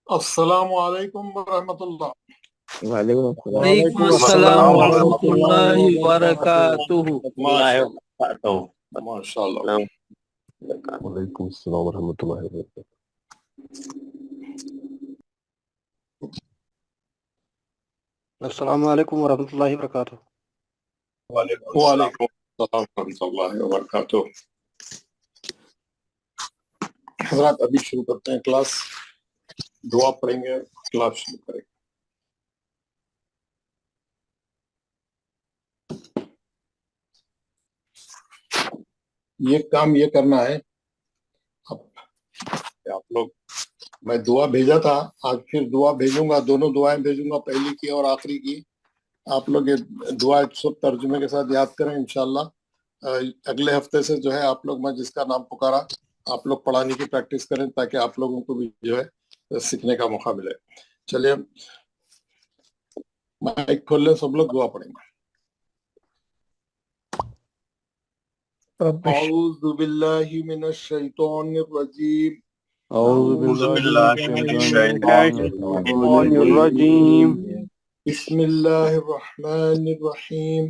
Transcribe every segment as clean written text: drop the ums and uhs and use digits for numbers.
السلام علیکم ورحمۃ اللہ۔ وعلیکم السلام وعلیکم السلام ورحمۃ اللہ وبرکاتہ۔ ماشاء اللہ۔ وعلیکم السلام ورحمۃ اللہ وبرکاتہ۔ السلام علیکم ورحمۃ اللہ وبرکاتہ۔ وعلیکم السلام ورحمۃ اللہ وبرکاتہ۔ حضرات ابھی شروع کرتے ہیں کلاس، دعا پڑھیں گے، کلاس شروع کریں گے۔ یہ کام یہ کرنا ہے اب آپ لوگ، میں دعا بھیجا تھا، آج پھر دعا بھیجوں گا، دونوں دعائیں بھیجوں گا، پہلی کی اور آخری کی۔ آپ لوگ یہ دعا سب ترجمے کے ساتھ یاد کریں انشاءاللہ۔ اگلے ہفتے سے جو ہے آپ لوگ، میں جس کا نام پکارا، آپ لوگ پڑھانے کی پریکٹس کریں تاکہ آپ لوگوں کو بھی جو ہے سیکھنے کا موقع ملے۔ چلیے مائک کھول لیں، سب لوگ دعا پڑھیں گے۔ اعوذ باللہ من الشیطان الرجیم، اعوذ باللہ من الشیطان الرجیم، بسم اللہ الرحمن الرحیم،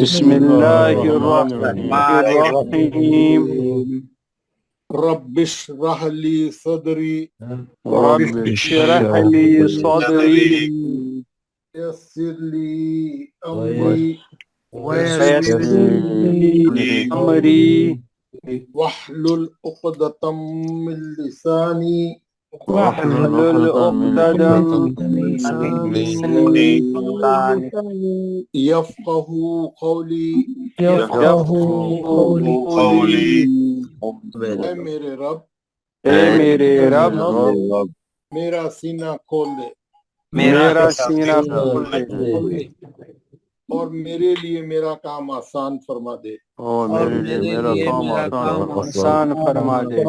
بسم اللہ الرحمن الرحیم، رب اشرح لی صدری رب اشرح لی صدری یسر لی امری ویسر لی امری واحلل عقدۃ من لسانی واحلل عقدۃ من لسانی یفقہوا قولی۔ یفقہوا قولی۔ اے میرے رب، اے میرے رب، میرا سینہ کھول دے میرا سینہ کھول دے اور میرے لیے میرا کام آسان فرما دے، اور میرے لیے میرا کام آسان فرما دے،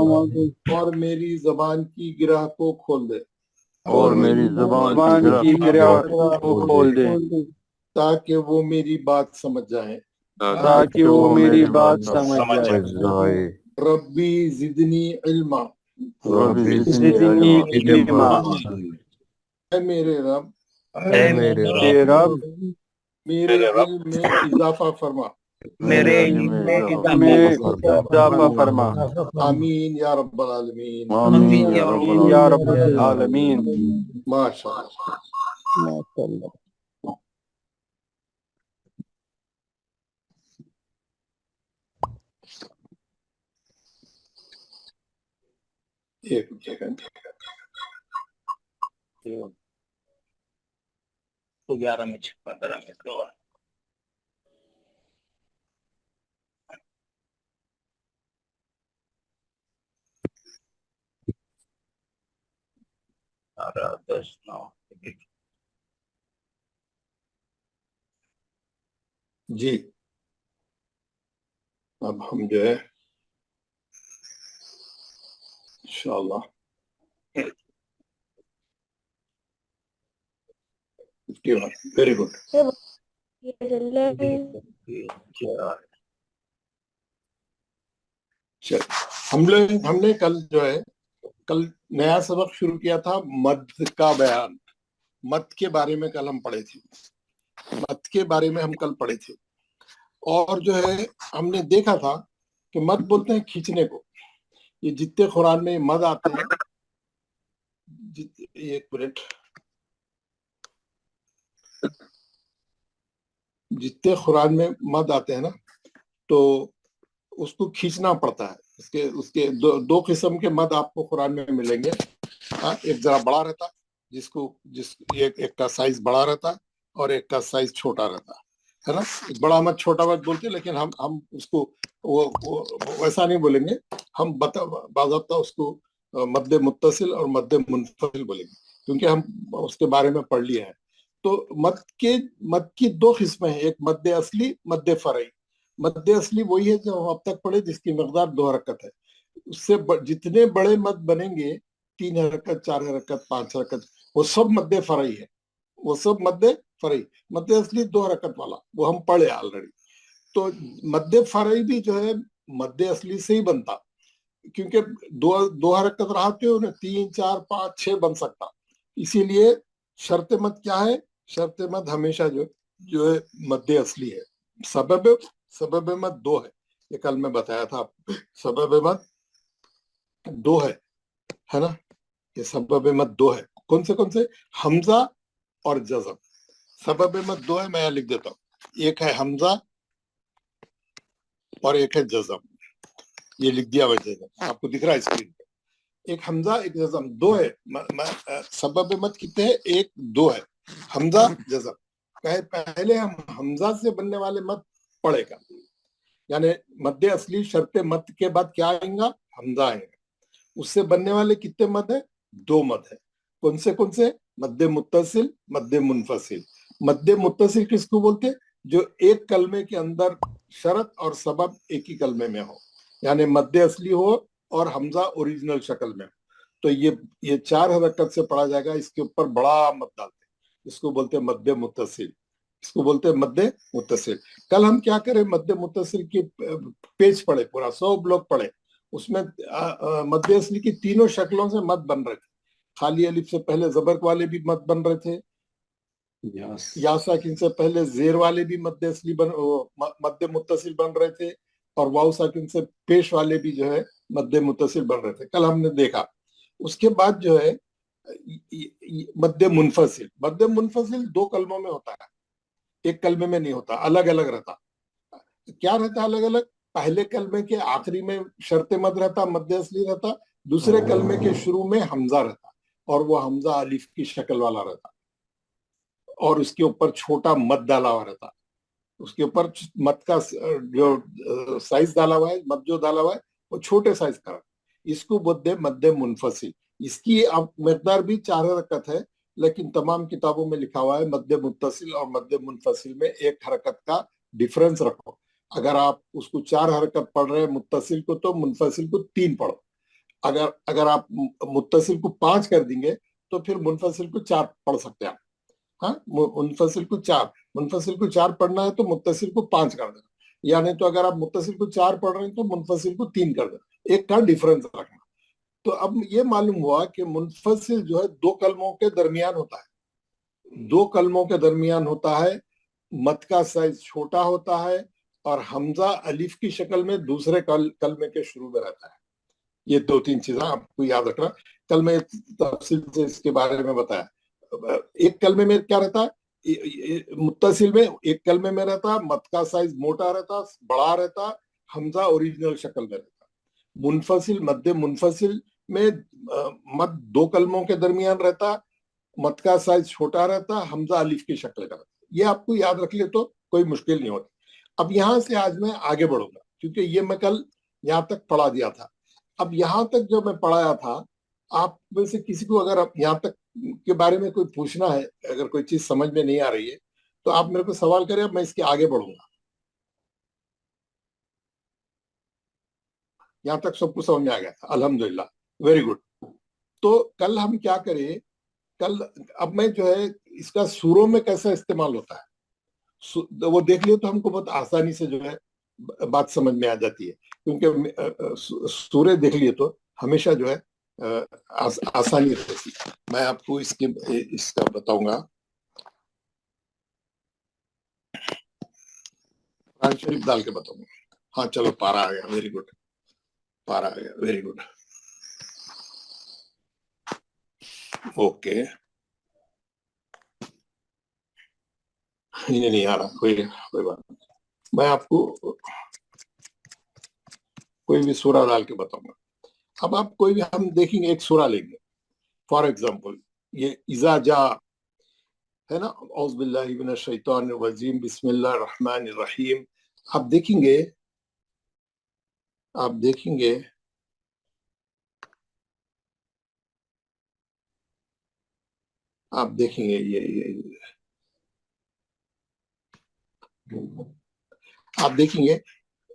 اور میری زبان کی گرہ کو کھول دے اور میری زبان کی گرہ کو کھول دے تاکہ وہ میری بات سمجھ جائیں۔ تاکہ وہ میری بات سمجھ جائے۔ ربی زدنی علما، ربی زدنی علما، اے میرے رب، اے میرے رب، میرے علم میں اضافہ فرما۔ میرے علم میں اضافہ فرما۔ آمین یا رب العالمین، آمین یا رب العالمین۔ ماشاء اللہ۔ ایک سیکنڈ، 11 میں 15 میں دو۔ جی اب ہم جو ہے انشاءاللہ ویری گڈ۔ ہم نے کل جو ہے نیا سبق شروع کیا تھا، مد کا بیان، مد کے بارے میں کل ہم پڑھے تھے، مد کے بارے میں ہم کل پڑھے تھے، اور جو ہے ہم نے دیکھا تھا کہ مد بولتے ہیں کھینچنے کو۔ یہ جتنے قرآن میں مد آتے ہیں، ایک منٹ، جتنے قرآن میں مد آتے ہیں نا تو اس کو کھینچنا پڑتا ہے۔ اس کے دو قسم کے مد آپ کو قرآن میں ملیں گے۔ ایک ذرا بڑا رہتا، ایک کا سائز بڑا رہتا اور ایک کا سائز چھوٹا رہتا ہے نا۔ بڑا مد چھوٹا مد بولتے ہیں، لیکن ہم اس کو ویسا نہیں بولیں گے، ہم باضابطہ اس کو مد متصل اور مد منفصل بولیں گے، کیونکہ ہم اس کے بارے میں پڑھ لیا ہے۔ تو مد کی دو قسمیں ہیں، ایک مد اصلی، مد فرعی۔ مد اصلی وہی ہے جو ہم اب تک پڑھے، جس کی مقدار 2 حرکت ہے۔ اس سے جتنے بڑے مد بنیں گے، 3 حرکت، 4 حرکت، 5 حرکت، وہ سب مد فرعی ہے، وہ سب مد فرعی۔ مد اصلی 2 حرکت والا وہ ہم پڑھے آلریڈی۔ تو مد فرعی بھی جو ہے مد اصلی سے ہی بنتا، کیونکہ 2 حرکت رہا تو 3 4 5 6 بن سکتا، اسی لیے شرط مد کیا ہے؟ شرط مد ہمیشہ جو ہے مد اصلی ہے. سبب مد دو ہے، یہ کل میں بتایا تھا آپ کو. سبب مد دو ہے نا، یہ سبب مد دو ہے. کون سے؟ حمزہ اور جزم. سبب مد دو ہے، میں یہاں لکھ دیتا ہوں. ایک ہے حمزہ اور ایک ہے جزم. یہ لکھ دیا ویسے آپ کو دکھ رہا ہے اسکرین پہ. ایک حمزہ ایک جزم، دو ہے. سبب مد کتنے ہیں؟ ایک دو ہے، حمزہ جزم. پہلے ہم حمزہ سے بننے والے مد پڑھے گا، یعنی مد اصلی شرط مد کے بعد کیا آئیں گا؟ حمزہ آئیں گا. اس سے بننے والے کتنے مد ہیں؟ دو مد ہے. کون سے؟ مد متصل، مد منفصل. مد متصل کس کو بولتے؟ جو ایک کلمے کے اندر شرط اور سبب ایک ہی کلمے میں ہو، یعنی مد اصلی ہو اور حمزہ اوریجنل شکل میں ہو. تو یہ 4 حرکت سے پڑھا جائے گا. اس کے اوپر بڑا مد ڈالتے ہیں، اس کو بولتے ہیں مد متصل. اس کو بولتے ہیں مد متصل. کل ہم کیا کریں؟ مد متصل کی پیج پڑھے، پورا 100 بلاک پڑھے. اس میں مد اصلی کی تینوں شکلوں سے مد بن رہے تھے. خالی الف سے پہلے زبر والے بھی مد بن رہے تھے، یا ساکن سے پہلے زیر والے بھی مد متصل بن رہے تھے، اور واو ساکن سے پیش والے بھی جو ہے مد متصل بن رہے تھے. کل ہم نے دیکھا. اس کے بعد جو ہے مد منفصل. مد منفصل 2 کلموں میں ہوتا ہے، ایک کلمے میں نہیں ہوتا، الگ الگ رہتا. کیا رہتا الگ الگ؟ پہلے کلمے کے آخری میں شرط مد رہتا، مد اصلی رہتا. دوسرے کلمے کے شروع میں حمزہ رہتا، اور وہ حمزہ الف کی شکل والا رہتا، اور اس کے اوپر چھوٹا مد ڈالا ہوا رہتا. اس کے اوپر مد کا جو سائز ڈالا ہوا ہے، مد جو ڈالا ہوا ہے وہ چھوٹے سائز کا. اس کو بولتے مد منفصل. اس کی مقدار بھی 4 حرکت ہے، لیکن تمام کتابوں میں لکھا ہوا ہے مد متصل اور مد منفصل میں 1 حرکت کا ڈیفرنس رکھو. اگر آپ اس کو 4 حرکت پڑھ رہے ہیں متصل کو، تو منفصل کو 3 پڑھو. اگر آپ متصل کو 5 کر دیں گے تو پھر منفصل کو 4 پڑھ سکتے ہیں. ہاں، منفصل کو 4 پڑھنا ہے تو متصل کو 5 کر دینا. یعنی تو اگر آپ متصل کو 4 پڑھ رہے ہیں تو منفصل کو 3 کر دینا، 1 کا ڈیفرنس رکھنا. تو اب یہ معلوم ہوا کہ منفصل جو ہے 2 کلموں کے درمیان ہوتا ہے. 2 کلموں کے درمیان ہوتا ہے، مد کا سائز چھوٹا ہوتا ہے، اور حمزہ الف کی شکل میں دوسرے کلمے کے شروع میں رہتا ہے. یہ 2-3 چیزیں آپ کو یاد رکھنا. کل میں تفصیل سے اس کے بارے میں بتایا. ایک کلمے میں کیا رہتا ہے؟ متصل میں ایک کلمے میں رہتا، مد کا سائز موٹا رہتا، بڑا رہتا، حمزہ اوریجنل شکل میں رہتا. منفصل، مد منفصل میں مد 2 کلموں کے درمیان رہتا، مد کا سائز چھوٹا رہتا، حمزہ الف کی شکل کا رہتا. یہ آپ کو یاد رکھ لے تو کوئی مشکل نہیں ہوتی. اب یہاں سے آج میں آگے بڑھوں گا، کیونکہ یہ میں کل یہاں تک پڑھا دیا تھا. اب یہاں تک جو میں پڑھایا تھا، آپ میں سے کسی کو اگر یہاں تک کے بارے میں کوئی پوچھنا ہے، اگر کوئی چیز سمجھ میں نہیں آ رہی ہے تو آپ میرے کو سوال کریں. اب میں اس کے آگے بڑھوں گا. یہاں تک سب کو سمجھ میں آ گیا تھا؟ الحمدللہ، ویری گڈ. تو کل ہم کیا کریں؟ کل اب میں جو ہے اس کا سوروں میں کیسا استعمال ہوتا ہے وہ دیکھ لیے تو ہم کو بہت آسانی سے جو ہے بات سمجھ میں آ جاتی ہے. کیونکہ سورے دیکھ لیے تو ہمیشہ جو ہے آسانی رہتی ہے. میں آپ کو اس کا بتاؤں گا. قرآن شریف ڈال کے بتاؤں گا. ہاں چلو، پارا آ گیا. ویری گڈ، پارا آ گیا. Very good, okay. یہ نہیں آ رہا، کوئی بات نہیں. میں آپ کو کوئی بھی سورہ ڈال کے بتاؤں گا. اب آپ کوئی بھی ہم دیکھیں گے، ایک سورہ لیں گے. فار ایگزامپل یہ اذا جا ہے نا، اعوذ باللہ من الشیطان الرجیم، بسم اللہ الرحمن الرحیم. آپ دیکھیں گے آپ دیکھیں گے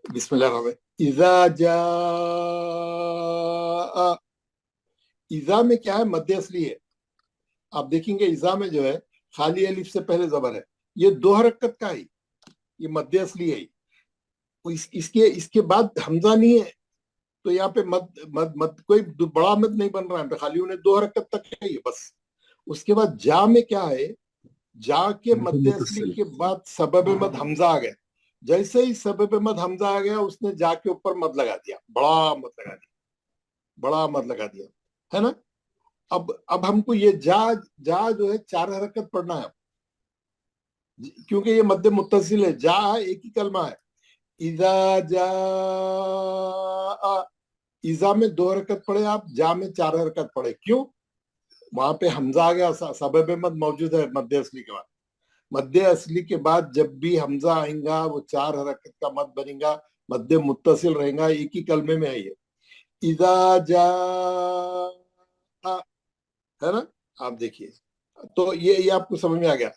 بسم اللہ الرحمن اذا جاء. اذا میں کیا ہے؟ مد اصلی ہے. آپ دیکھیں گے اذا میں جو ہے خالی الف سے پہلے زبر ہے. یہ 2 حرکت کا ہے، یہ مد اصلی ہے. اس کے بعد حمزہ نہیں ہے، تو یہاں پہ مد کوئی بڑا مد نہیں بن رہا ہے. خالی انہیں 2 حرکت تک ہے یہ بس. उसके बाद जा में क्या है, जा के मध्य असली के बाद सबब मद हमजा आ गया। जैसे ही सबब मद हमजा आ गया उसने जा के ऊपर मद लगा दिया, बड़ा मद लगा दिया, बड़ा मद लगा दिया, है ना। अब हमको ये जा जो है 4 हरकत पढ़ना है, क्योंकि ये मध्य मुत्तसिल है, जा एक ही कलमा है। इजा जा, इजा में 2 हरकत पढ़े आप, जा में 4 हरकत पढ़े। क्यों? वहां पे हमजा आ गया, सबब मद मौजूद है मध्य असली के बाद। मध्य असली के बाद जब भी हमजा आएगा वो 4 हरकत का मद बनेगा, मध्य मुत्तसिल रहेगा, एक ही कलमे में है ये। इजा जा, है ना। आप देखिए, तो ये आपको समझ में आ गया।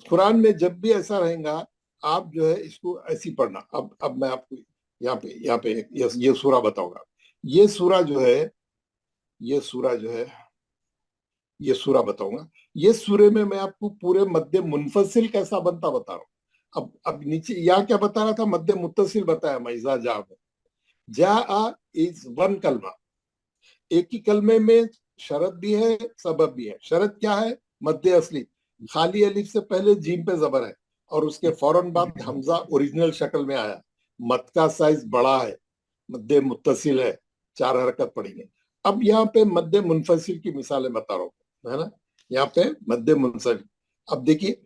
कुरान में जब भी ऐसा रहेगा आप जो है इसको ऐसी पढ़ना। अब मैं आपको यहाँ पे ये सूरा बताऊंगा। ये सूरा जो है, ये सूरा बताऊंगा। ये सूरे में मैं आपको पूरे मध्य मुनफसिल कैसा बनता बता रहा हूँ। अब नीचे यहाँ क्या बता रहा था, मध्य मुत्तसिल बताया मैं। इजा जा में, जा इज 1 कलमा, एक ही कलमे में शरत भी है, सबब भी है। शरत क्या है? मध्य असली, खाली अलिफ से पहले जीम पे जबर है और उसके फौरन बाद हमजा ओरिजिनल शक्ल में आया। मद का साइज बड़ा है, मध्य मुत्तसिल है, 4 हरकत पढ़ेंगे। अब यहाँ पे मध्य मुनफसिल की मिसालें बता रहा हूँ, है ना। यहाँ पे मध्य मुनफसिल, अब देखिए,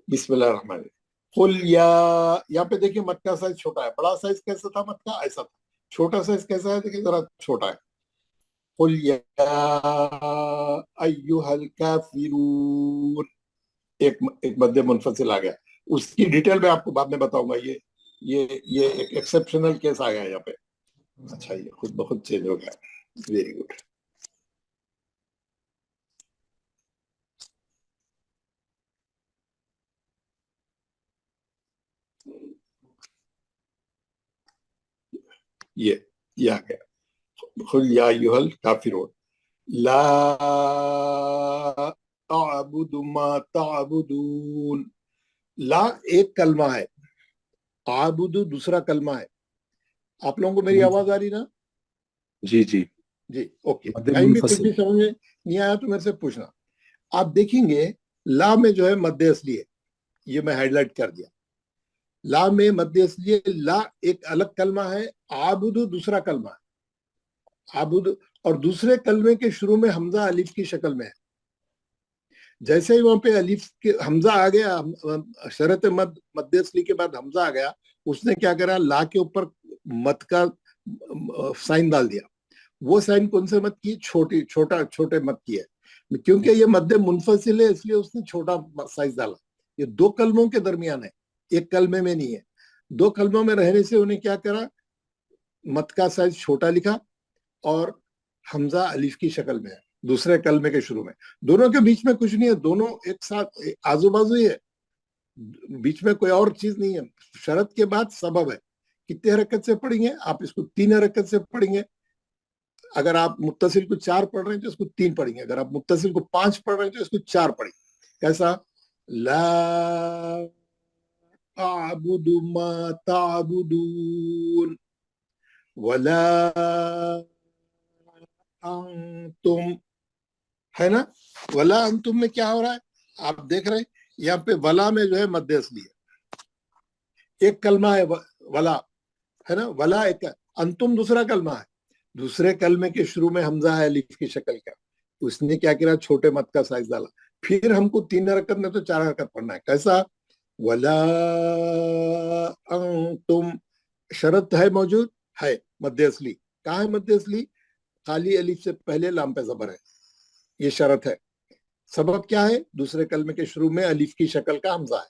बिस्मिल्लाह रहमान रहीम। कुल या, यहाँ पे देखिए मद का साइज छोटा है। बड़ा साइज कैसा था मद का? ऐसा था। छोटा साइज कैसा है? देखिए जरा छोटा है। कुल या अय्युहल काफिरून, एक मध्य मुनफसिल आ गया। उसकी डिटेल में आपको बाद में बताऊंगा। ये एक एक्सेप्शनल केस आ गया यहाँ पे। अच्छा, ये खुद बहुत चेंज हो गया। Very good. ये आ गया। खुल या अय्युहल काफिरून ला अअबुदु मा तअबुदून। ला एक कलमा है, आबुदु दूसरा कलमा है। आप लोगों को मेरी आवाज आ रही ना? जी जी जी, ओके। कहीं भी कुछ भी समझ में नहीं आया तो मेरे से पूछना। आप देखेंगे ला में जो है मध्य असली है, ये मैं हाईलाइट कर दिया। ला में मध्य असली है। ला एक अलग कलमा है, आबुदु दूसरा कलमा है। आबुदु, और दूसरे कलमे के शुरू में हमजा अलिफ की शक्ल में है। जैसे ही वहां पे अलिफ के हमजा आ गया, शरत मध्य असली के बाद हमजा आ गया, उसने क्या करा, ला के ऊपर मत का साइन डाल दिया। वो साइन कौन से मत की? छोटे मत की है, क्योंकि ये मध्य मुनफसिल है इसलिए उसने छोटा साइज डाला। ये 2 कलमों के दरमियान है, एक कलमे में नहीं है। 2 कलमों में रहने से उन्हें क्या करा, मत का साइज छोटा लिखा और हमजा अलिफ की शक्ल में है दूसरे कलमे के शुरू में। दोनों के बीच में कुछ नहीं है, दोनों एक साथ आजू बाजू ही है, बीच में कोई और चीज नहीं है। शरत के बाद सबब है। कितने हरकत से पढ़ेंगे आप? इसको 3 हरकत से पढ़ेंगे। अगर आप मुत्तसिल को 4 पढ़ रहे हैं तो इसको 3 पढ़ेंगे। अगर आप मुत्तसिल को 5 पढ़ रहे हैं तो इसको 4 पढ़ेंगे। कैसा? ला अअबुदु मा तअबुदून वला अंतुम, है ना। वला अंतुम में क्या हो रहा है आप देख रहे हैं? यहाँ पे वला में जो है मध्य असली है, एक कलमा है वला, है ना। वला एक, अंतुम दूसरा कलमा है। दूसरे कलमे के शुरू में हमजा है अलिफ की शक्ल का। उसने क्या किया, छोटे मत का साइज डाला। फिर हमको 3 हरकत में तो 4 हरकत पढ़ना है। कैसा? वला अंतुम, शरत है मौजूद है, मध्य असली। कहाँ है मध्य असली? खाली अलिफ से पहले लाम पे जबर है, ये शरत है। सबब क्या है? दूसरे कलमे के शुरू में अलिफ की शक्ल का हमजा है।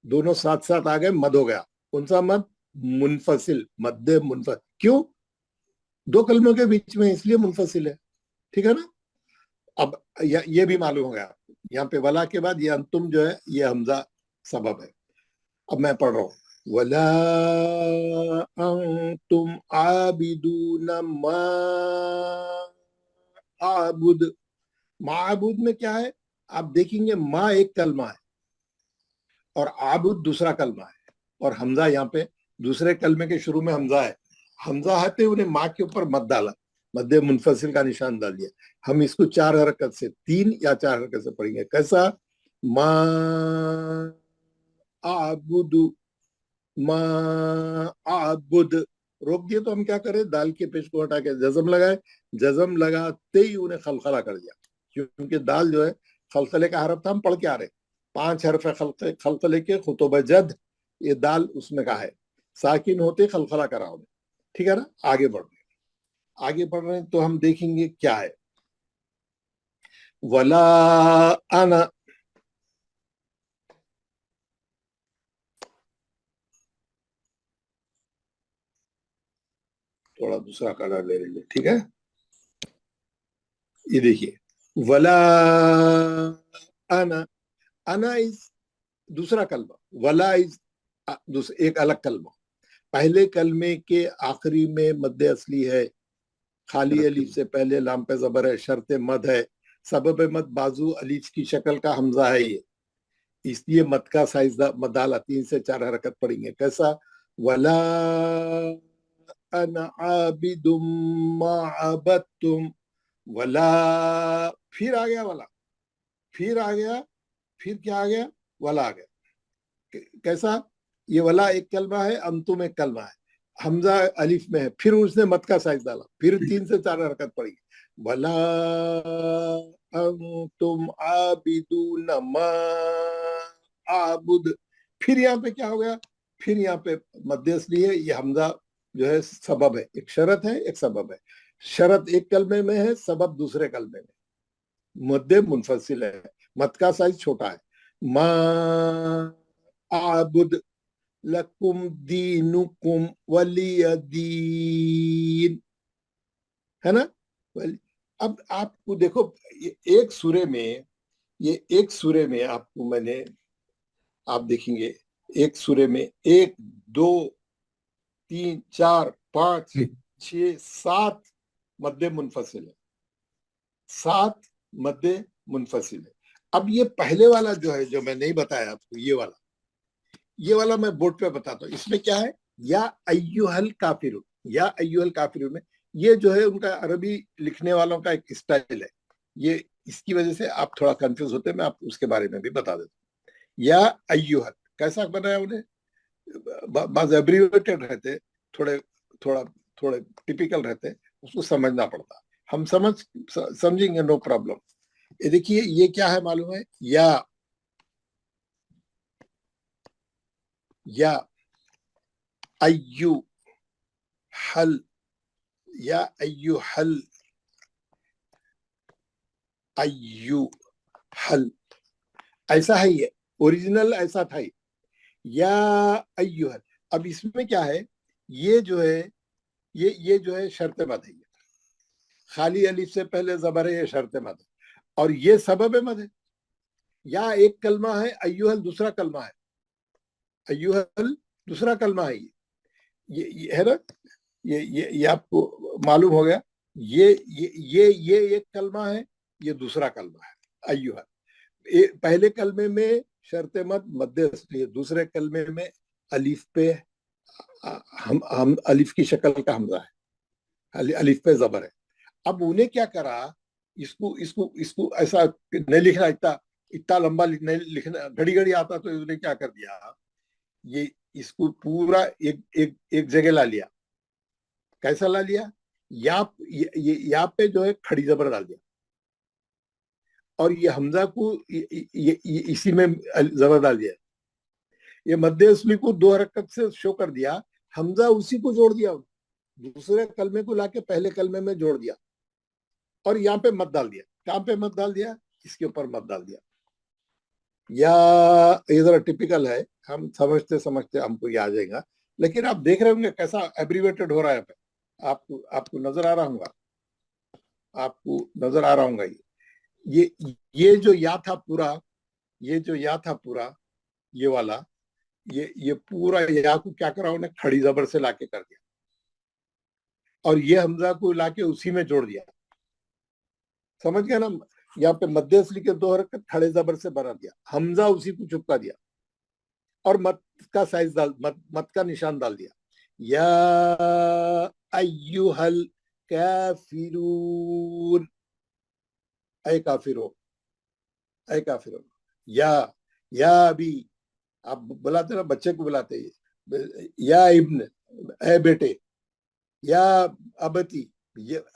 दोनों साथ साथ आ गए, मद हो गया। कौन सा मद? मुनफसिल, मध्य मुनफसिल। क्यों? 2 कलमों के बीच में, इसलिए मुनफसिल है। ठीक है ना। अब ये भी मालूम हो गया। यहाँ पे वला के बाद ये अंतुम जो है ये हमजा सबब है। अब मैं पढ़ रहा हूँ, वला अंतुम आबिदून मा आबुद। माबूद में क्या है आप देखेंगे, मा एक कलमा है और आबुद दूसरा कलमा है, और हमजा यहाँ पे दूसरे कलमे के शुरू में हमजा है। हमजा है पे उन्हें माँ के ऊपर मत डाला, मध्य मुनफसिल का निशान डाल दिया। हम इसको 4 हरकत से, 3 या 4 हरकत से पढ़ेंगे। कैसा? मा आबुदु, मा आबुद। रोक दिए तो हम क्या करें? दाल के पेश को हटा के जज़म लगाए। जज़म लगाते ही उन्हें खलखला कर दिया, क्योंकि दाल जो है खलखले का हरफ था, हम पढ़ के आ रहे। 5 हरफ है खलखले के, खुतुब जद, ये दाल उसमें का है। साकिन होते खलखला करा उन्हें, ठीक है ना। आगे बढ़ रहे हैं तो हम देखेंगे क्या है। वला आना, थोड़ा दूसरा कलर ले लीजिए, ठीक है। ये देखिए, वला आना, आना इज दूसरा कलमा, वला इज एक अलग कलमा। पहले कलमे के आखिरी में मद्दे असली है, खाली अलीफ से पहले लाम पे जबर है, शर्त मद है, सबब मद बाजू अलीफ की शक्ल का हमजा है ये, इसलिए मद का साइज मदाला 3 से 4 हरकत पड़ेंगे। कैसा? वला अना आबिदुम मा अबदतुम, वला, फिर आ गया वला, फिर आ गया, फिर क्या आ गया? वला आ गया। कैसा? ये वला एक कलमा है, अंतुम एक कलमा है, हमजा अलिफ में है, फिर उसने मत का साइज डाला, फिर 3 से 4 हरकत पड़ी। वला अंतुम आबिदून मा आबुद, फिर यहाँ पे क्या हो गया? फिर यहाँ पे मद्दे असली है, ये हमजा जो है सबब है, एक शरत है एक सबब है। शरत एक कलमे में है, सबब दूसरे कलमे में। मद्दे मुनफसिल है, मत का साइज छोटा है। मा आबुद लकुम दीनुकुम वलिय दीन, है ना। अब आपको देखो, ये एक सूरे में आपको मैंने, आप देखेंगे एक सूरे में 1 2 3 4 5 6 7 मद्दे मुनफसिल है, 7 मद्दे मुनफसिल है। अब ये पहले वाला जो है, जो मैं नहीं बताया आपको, ये वाला मैं बोर्ड पे बताता हूँ। इसमें क्या है? या अय्युहल काफिरून, या अय्युहल काफिरून में, ये जो है उनका अरबी लिखने वालों का एक स्टाइल है, ये इसकी वजह से आप थोड़ा कंफ्यूज होते हैं। मैं आपको उसके बारे में भी बता देता हूँ। या अय्युहल कैसा बनाया उन्हें? बाज़ एब्रिवेटेड रहते, थोड़े थोड़ा थोड़े टिपिकल रहते, उसको समझना पड़ता। हम समझेंगे, नो प्रॉब्लम। ये देखिए, ये क्या है मालूम है? या अय्यु हल, या अय्यु हल, अय्यु हल, ऐसा है ये, ओरिजिनल ऐसा था या अय्यु हल। अब इसमें क्या है? ये जो है, ये जो है शर्त मद है, खाली अलिफ से पहले जबर है, ये शर्त मद है, और ये सबब मद है। या एक कलमा है, अय्युहल दूसरा कलमा है, अय्युहल दूसरा कलमा है, ये है ना। ये आपको मालूम हो गया। ये एक कलमा है, ये दूसरा कलमा है अय्युहल। पहले कलमे में शर्त मद मद्दे असली है, दूसरे कलमे में अलिफ पे हम अलिफ की शक्ल का हमजा है, अलिफ पे जबर है। अब उन्हें क्या करा? इसको ऐसा नहीं लिखना, इतना लंबा नहीं लिखना, घड़ी घड़ी आता, तो उन्हें क्या कर दिया? ये इसको पूरा एक जगह ला लिया। कैसा ला लिया? यहाँ पे जो है खड़ी जबर डाल दिया, और ये हमजा को इसी में जबर डाल दिया। ये मद्दे असली को 2 हरकत से शो कर दिया, हमजा उसी को जोड़ दिया, दूसरे कलमे को लाके पहले कलमे में जोड़ दिया, और यहाँ पे मत डाल दिया। कहाँ पे मत डाल दिया? इसके ऊपर मत डाल दिया। या ये जरा टिपिकल है, हम समझते हमको ये आ जाएगा, लेकिन आप देख रहे होंगे कैसा एब्रीवेटेड हो रहा है। आपको नजर आ रहा होगा, आपको नजर आ रहा होगा। ये जो या था पूरा, ये वाला, ये पूरा या को क्या करा उन्हें? खड़ी जबर से लाके कर दिया, और ये हमजा को लाके उसी में जोड़ दिया। समझ गया ना? यहाँ पे मद्दे असली के 2 हरकत खड़े जबर से बना दिया, हमजा उसी को चुपका दिया, और मत का साइज मत का निशान डाल दिया। या अय्युहल काफिरून, ऐ काफिरो, ऐ काफिरो, या अभी आप बुलाते ना, बच्चे को बुलाते हैं, या इब्न, ऐ बेटे, या अबती,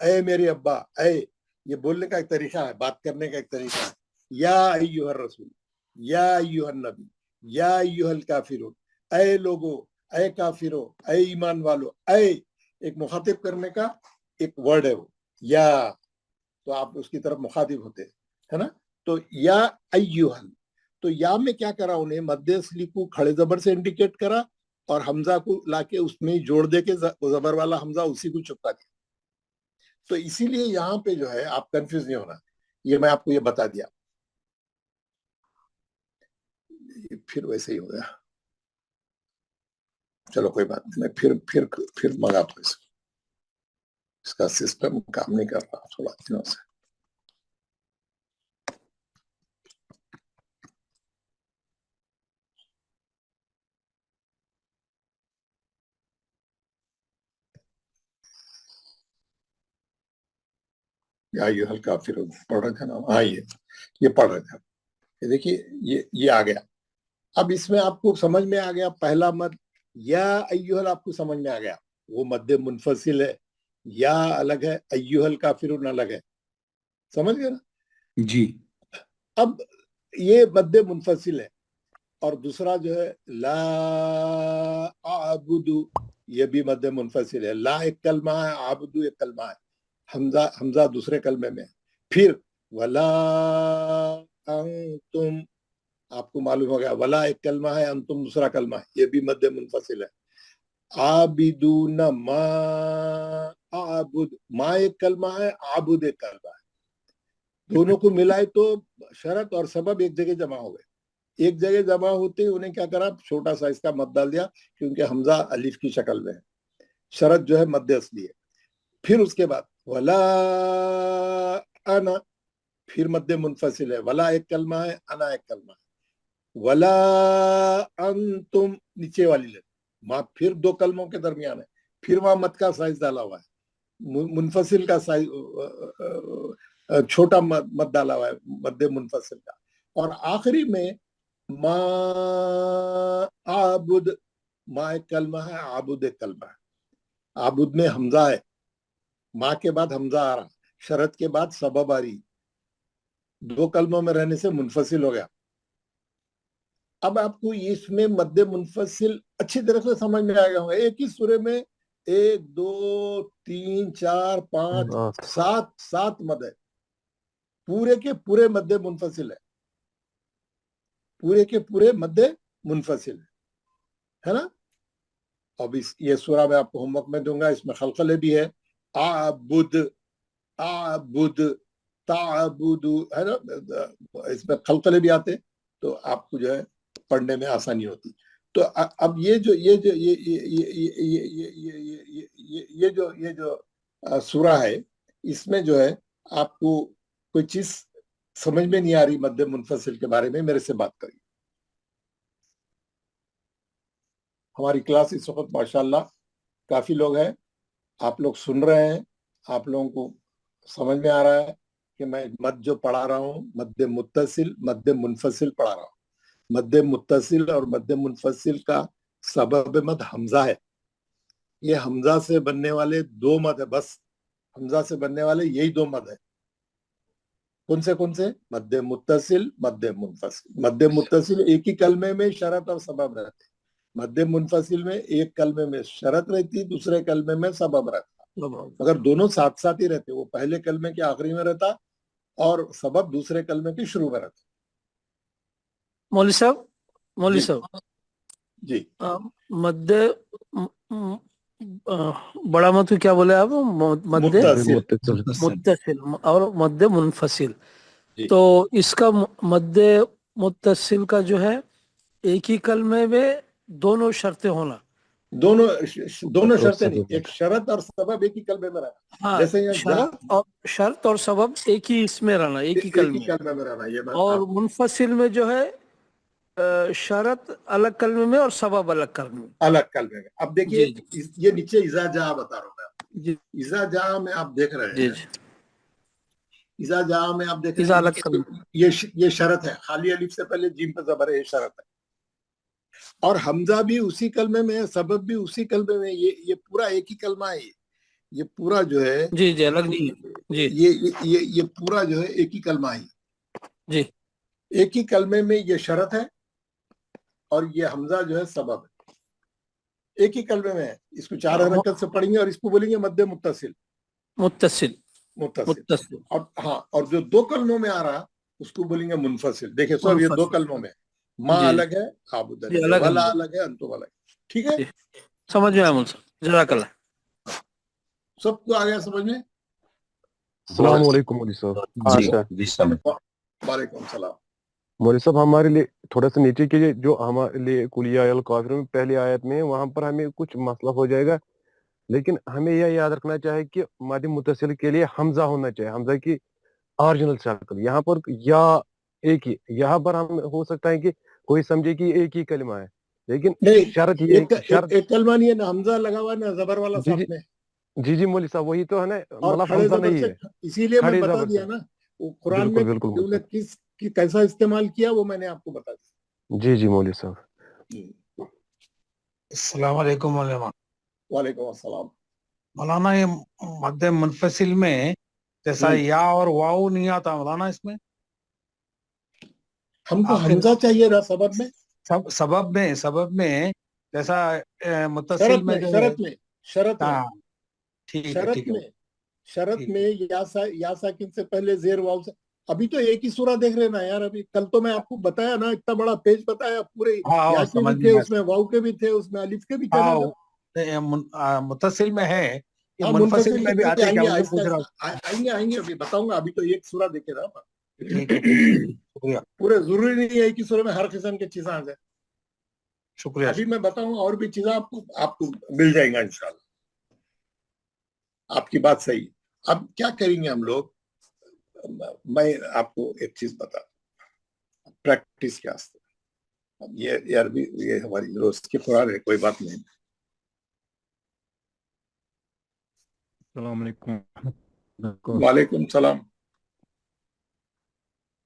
ऐ मेरे अब्बा, ऐ, ये बोलने का एक तरीका है, बात करने का एक तरीका है। या अय्युहर रसूल, या अय्युहर नबी, या अय्युहल काफिरून, ऐ लोगो, ऐ काफिरो, ऐ ईमान वालो, ऐ एक मुखातिब करने का एक वर्ड है वो, या, तो आप उसकी तरफ मुखातिब होते है ना। तो या अय्युहल, तो या में क्या करा, उन्हें मद्दे असली को खड़े जबर से इंडिकेट करा और हमजा को लाके उसमें ही जोड़ दे के जबर वाला हमजा उसी को चुपका दिया। तो इसीलिए यहाँ पे जो है आप कंफ्यूज नहीं होना, ये मैं आपको ये बता दिया। फिर वैसे ही हो गया, चलो कोई बात नहीं, मैं फिर मंगाता हूँ इसको, इसका सिस्टम काम नहीं कर रहा थोड़ा दिनों से। ये हल्का फिर पढ़ रहे थे ना, हाँ ये पढ़ रहे थे। ये देखिए ये आ गया। अब इसमें आपको समझ में आ गया, पहला मद या अय्युहल आपको समझ में आ गया, वो मद्दे मुनफसिल है, या अलग है, अय्युहल काफिरून अलग है, समझ गए ना जी। अब ये मद्दे मुनफसिल है, और दूसरा जो है ला आबुदु, ये भी मद्दे मुनफसिल है। ला एक कलमा है, आबुदु एक कलमा है, हमजा दूसरे कलमे में। फिर वला अंतुम, आपको मालूम हो गया, वला एक कलमा है, अंतुम दूसरा कलमा है, ये भी मद्दे मुनफसिल है। आबिदून मा आबुद, मा एक कलमा है, आबुद एक कलमा है, दोनों को मिलाए तो शरत और सबब एक जगह जमा हो गए। एक जगह जमा होते ही उन्हें क्या करा, छोटा सा इसका मद डाल दिया, क्योंकि हमजा अलिफ की शक्ल में है, शरत जो है मद्दे असली है। फिर उसके बाद वला अना, फिर मद्दे मुनफसिल है, वला एक कलमा है, अना एक कलमा है। वला अंतुम नीचे वाली ले, वहां फिर दो कलमों के दरमियान है, फिर वहां मद का साइज डाला हुआ है, मुनफसिल का साइज छोटा मद डाला हुआ है, मद्दे मुनफसिल का। और आखिरी में मा आबुद, मा एक कलमा है, आबुद एक कलमा है। आबुद में हमजा है, माँ के बाद हमजा आ रहा, शरत के बाद सबब आ रही, दो कलमों में रहने से मुनफसिल हो गया। अब आपको इसमें मद्दे मुनफसिल अच्छी तरह से समझ में आ गया होगा। एक ही सूरे में 1 2 3 4 5 7 मद है, पूरे के पूरे मद्दे मुनफसिल है, पूरे के पूरे मद्दे मुनफसिल है ना। अब ये सूरा मैं आपको होमवर्क में दूंगा, इसमें खलखले भी है, आबुद आबुद ताबुदु है ना, इसमें खलखले भी आते, तो आपको जो है पढ़ने में आसानी होती। तो अब ये जो सूरा है, इसमें जो है आपको कोई चीज समझ में नहीं आ रही मद्दे मुनफसिल के बारे में, मेरे से बात करिए। हमारी क्लास इस वक्त माशाल्लाह काफी लोग हैं, आप लोग सुन रहे हैं, आप लोगों को समझ में आ रहा है कि मैं मद जो पढ़ा रहा हूँ, मद्दे मुत्तसिल मद्दे मुनफसिल पढ़ा रहा हूँ। मद्दे मुत्तसिल और मद्दे मुनफसिल का सबब मद हमजा है। ये हमजा से बनने वाले दो मद है, बस हमजा से बनने वाले यही दो मद है। कौन से? मद्दे मुत्तसिल मद्दे मुनफसिल। मद्दे मुत्तसिल एक ही कलमे में शरत और सबब रहते, मद्दे मुनफसिल में एक कलमे में शरत रहती, दूसरे कलमे में सबब रहता, मगर दोनों साथ साथ ही रहते। वो पहले कलमे के आखिरी में रहता और सबब दूसरे कलमे के शुरू में रहता। मौलवी साहब जी, मद्दे बड़ा मत को क्या बोले आप? मद्दे मुत्तसिल और मद्दे मुनफसिल। तो इसका मद्दे मुत्तसिल का जो है एक ही कलमे में दोनों शर्तें होना, दोनों शर्तें नहीं, एक शरत और सबब एक ही कलमे में रहना। हाँ, जैसे शर्त और सबब एक ही इसमें रहना, एक ही कलमे में रहना। ये और मुनफसिल में जो है शरत अलग कलमे में और सबब अलग कलमे में। अब देखिए, ये नीचे इज़ा जा बता रहा हूँ मैं, جی इज़ा जा में आप देख रहे जी हैं, जी इज़ा जा में आप देख रहे इज़ा हैं अलग कलमा, ये शरत है, खाली अलिफ से पहले जीम पे ज़बर है, ये शरत है। और हमजा भी उसी कलमे में है, सबब भी उसी कलमे में, ये पूरा एक ही कलमा है। ये पूरा जो है जी जी अलग नहीं है जी ये पूरा जो है एक ही कलमा है, जी एक ही कलमे में ये शरत है और ये हमजा जो है सबब है, एक ही कलमे में है। इसको 4 हरकत से पढ़ेंगे और इसको बोलेंगे मद्दे मुत्तसिल, मुत्तसिल मुत्तसिल। मुत्तसिल और हाँ, और जो 2 कलमों में आ रहा उसको बोलेंगे मुनफसिल। देखिए सब ये 2 मुनफसिल कलमों में, माँ जी अलग है, आबुद जी अलग है, अलग है वला अलग है, अंतुम अलग है। ठीक है, जी समझ में आया मुझे, जज़ाकल्लाह। सबको आ गया समझ में? अस्सलाम वालेकुम मौलवी साहब। हाँ सर। वालेकुम सलाम। मौलवी साहब हमारे लिए थोड़ा सा नीचे कीजिए, जो हमारे लिए कुलिया अल काफिरून में पहली आयत में है, वहां पर हमें कुछ मसला हो जाएगा, लेकिन हमें यह याद रखना चाहिए कि मादी मुत्तसिल के लिए हमजा होना चाहिए, हमजा की ओरिजिनल शक्ल। यहाँ पर या एक ही, यहाँ पर हम हो सकता है कि कोई समझे कि एक ही कलमा है, लेकिन नहीं, शर्त ये शर्त एक कलमा नहीं है ना, हमजा लगा हुआ ना जबर वाला जी साथ जी में, जी जी मौलवी साहब वही तो है ना, और मतलब खड़े हमजा जबर नहीं से, है, इसीलिए मैं खड़े बता जबर से। दिया ना, वो कुरान बिल्कुल में बिल्कुल मौलवी उन्होंने कैसा इस्तेमाल किया वो मैंने आपको बता साहब। जी जी मौलवी साहब। दिया। अस्सलाम वालेकुम मौलाना। वालेकुम अस्सलाम। मौलाना ये मद्दे मुनफसिल में जैसा या और वाव नहीं आता मौलाना, इसमें हमको आखिर हमजा चाहिए ना सबब में, सबब में जैसा मुत्तसिल शरत में में, जो है। शरत में, शरत में, हाँ ठीक है शरत ठीक है में, शरत ठीक में है। या साकिन से पहले जेर वाव से। अभी तो एक ही सूरा देख रहे ना यार, अभी कल तो मैं आपको बताया ना, इतना बड़ा पेज बताया, पूरे या हाँ के भी समझ थे में उसमें, वाव के भी थे उसमें, अलिफ के भी थे ना जब। मुत्तसिल में है, ये हाँ, मुनफसिल मुनफसिल में भी में भी आते क्या, आएंगे, वो मैं आहिस्ता पूछ रहा हूँ। आहिस्ता आएंगे आएंगे, अभी बताऊंगा, अभी तो एक सूरा देखे ना। ठीक है ठीक है, शुक्रिया पूरे जरूरी नहीं है कि सूरे में हर किस्म की चीजें आ जाए, शुक्रिया। अभी मैं बताऊंगा, और भी चीजें आपको आपको मिल जाएंगा इंशाल्लाह। आपकी बात सही है। अब क्या करेंगे हम लोग, मैं आपको एक चीज बता, प्रैक्टिस के वास्ते, अब ये अरबी, ये हमारी रोज की कुरान है, कोई बात नहीं। अस्सलाम वालेकुम। वालेकुम सलाम।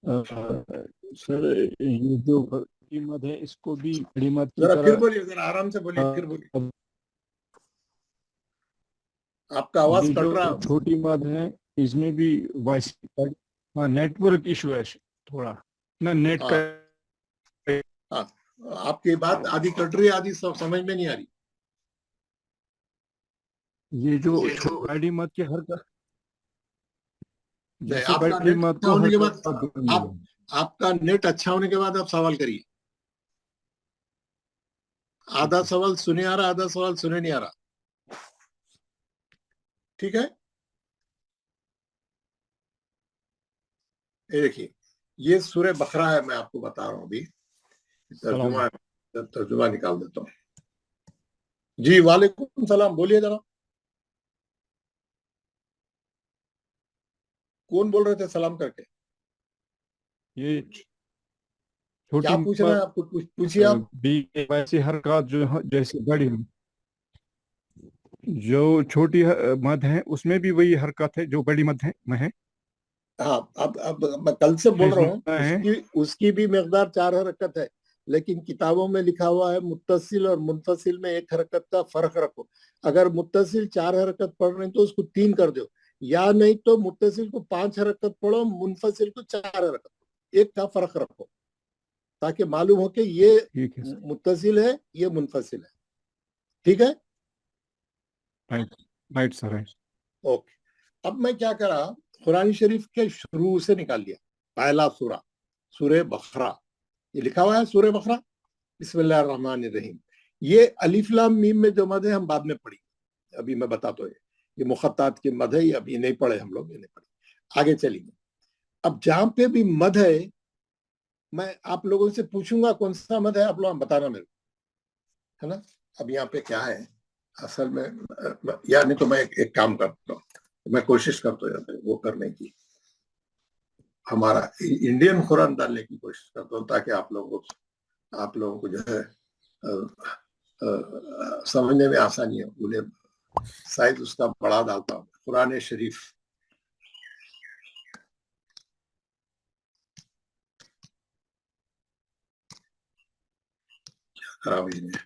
सर ये जो कीमत है इसको भी बड़ी मत की जरा फिर तरह बोलिए, जरा आराम से बोलिए, फिर बोलिए, आपका आवाज ये कट जो रहा है। छोटी मद है इसमें भी वॉइस, हाँ नेटवर्क इशू है थोड़ा ना, नेट का। हाँ हाँ, आपकी बात आधी कट रही है, आधी सब समझ में नहीं आ रही। ये जो बड़ी मद की हरकत, नहीं, जैसे आपका बड़ी नेट मद अच्छा को होने के हरकत बाद, आपका नेट अच्छा होने के बाद आप सवाल करिए। आधा सवाल सुने आ रहा, आधा सवाल सुने नहीं आ रहा, ठीक है? ये देखिए, ये सूरह बकरा है, मैं आपको बता रहा हूँ अभी, तर्जुमा, तर्जुमा निकाल देता हूँ। जी वालेकुम सलाम, बोलिए जरा, कौन बोल रहे थे सलाम करके? ये क्या छोटी पूछना है आपको, पूछिए आप। भी वैसी हरकत जो जैसे बड़ी जो छोटी मद है उसमें भी वही हरकत है जो बड़ी मद है में है। हाँ, अब मैं कल से बोल रहा हूँ, सुनना है उसकी भी मकदार 4 हरकत है, लेकिन किताबों में लिखा हुआ है मुत्तसिल और मुनफसिल में 1 हरकत का फर्क रखो। अगर मुत्तसिल 4 हरकत पढ़ रहे हैं तो उसको 3 कर दो, या नहीं तो मुत्तसिल को 5 हरकत पढ़ो, मुनफसिल को 4 हरकत, 1 का फर्क रखो, ताकि मालूम हो कि ये ठीक है सर, मुत्तसिल है, ये मुनफसिल है। ठीक है, right right sir, right. Okay. अब मैं क्या करा, कुरान शरीफ के शुरू से निकाल लिया, पहला सूरा, सूरह बकरा, ये लिखा हुआ है सूरह बकरा, बिस्मिल्लाहिर्रहमानिर्रहीम। ये अलिफ लाम मीम में जो मद है हम बाद में पढ़ी, अभी मैं बताता हूँ, ये मुखत्तात की मद है, ये अभी नहीं पढ़े हम लोग, ये नहीं पढ़े, आगे चलेंगे। अब जहां पे भी मद है, मैं आप लोगों से पूछूंगा कौन सा मद है, आप लोग बताना मेरे को, है ना? अब यहाँ पे क्या है असल में, या नहीं तो मैं एक काम करता हूँ, मैं कोशिश करता हूँ वो करने की, हमारा इंडियन कुरान डालने की कोशिश करता हूँ, ताकि आप लोगों को जो है समझने में आसानी हो, उन्हें साइज उसका बड़ा डालता हूँ. कुरान शरीफ क्या करा भाई ने,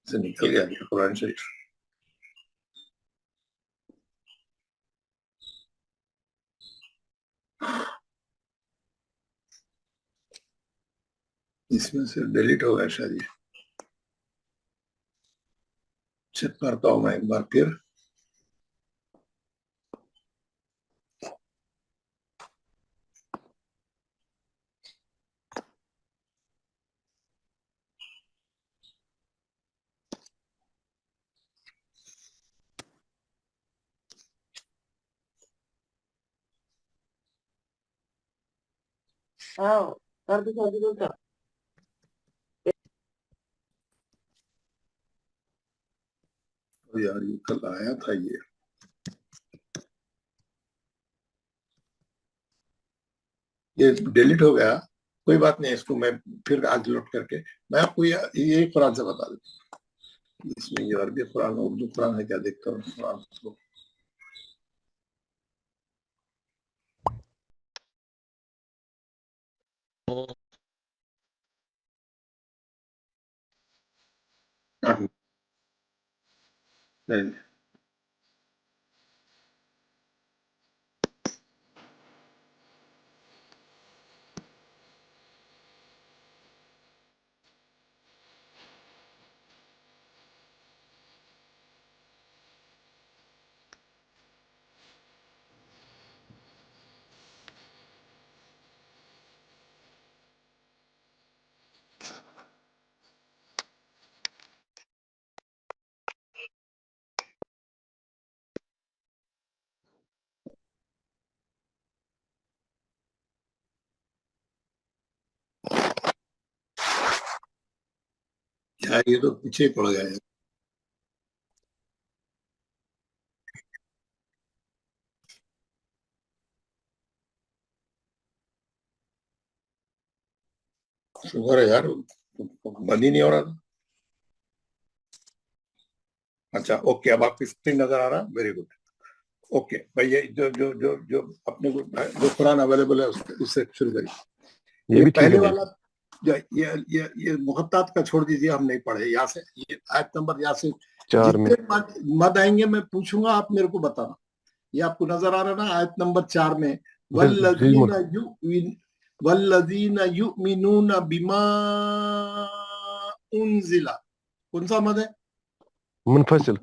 से निकल गया कुरान शरीफ. इसमें से डिलीट हो गया शायद ये. चेक करता हूँ मैं एक बार फिर. यार ये कल आया था ये डिलीट हो गया. कोई बात नहीं, इसको मैं फिर आज लोड करके मैं आपको ये कुरान से बता देता हूँ. इसमें ये अरबी कुरान उर्दू कुरान है क्या, देखता हूँ कुरान को. नहीं यार ये तो पीछे पड़ गया है. शुगर है यार, बंद ही नहीं हो रहा था. अच्छा ओके, अब आपकी स्क्रीन नजर आ रहा है. Very good. ओके भाई, ये जो जो जो जो अपने को जो कुरान अवेलेबल है उससे शुरू करिए. ये भी ठीक पहले है. वाला ये मुहत्तात का छोड़ दीजिए, हम नहीं पढ़े. यहाँ से ये आयत नंबर यहाँ से 4 में जितने मद आएंगे मैं पूछूंगा, आप मेरे को बताना. ये आपको नजर आ रहा है ना, आयत नंबर 4 में वल्लज़ीना युमिनूना बिमा उनजिला. कौन सा मद है? मुनफसिल.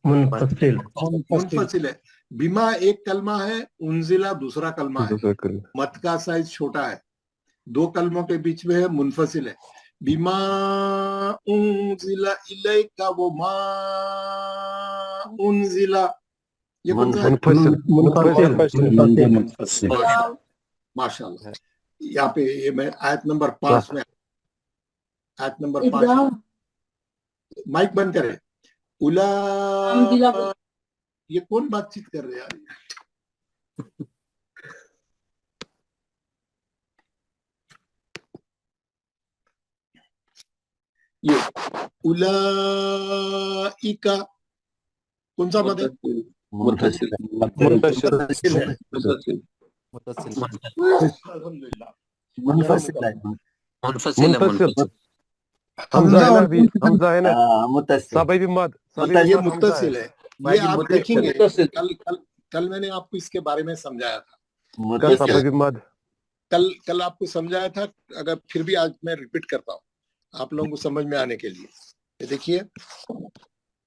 मुनफसिल है. बिमा एक कलमा है, उनजिला दूसरा कलमा है. दूसरा कल मत का साइज छोटा है, 2 कलमों के बीच में है, मुनफसिल है. बिमा उनजिला इलैका वो मा उनजिला, ये कौन सा है? मुनफसिल. माशाल्लाह. यहाँ पे ये मैं आयत नंबर 5 में, आयत नंबर 5, माइक बंद करें. उला, ये कौन बातचीत कर रहे हैं यार? ये उलाइका कौन सा मद है? मुनफसिल. अल्हम्दुलिल्लाह. मुनफसिल. हमजा है ना, भी हमजा है ना, सभी भी मद, ये मुत्तसिल है. ये आप देखेंगे कल मैंने आपको इसके बारे में समझाया था. सभी भी मद. कल आपको समझाया था, अगर फिर भी आज मैं रिपीट करता हूँ आप लोगों को समझ में आने के लिए. ये देखिए,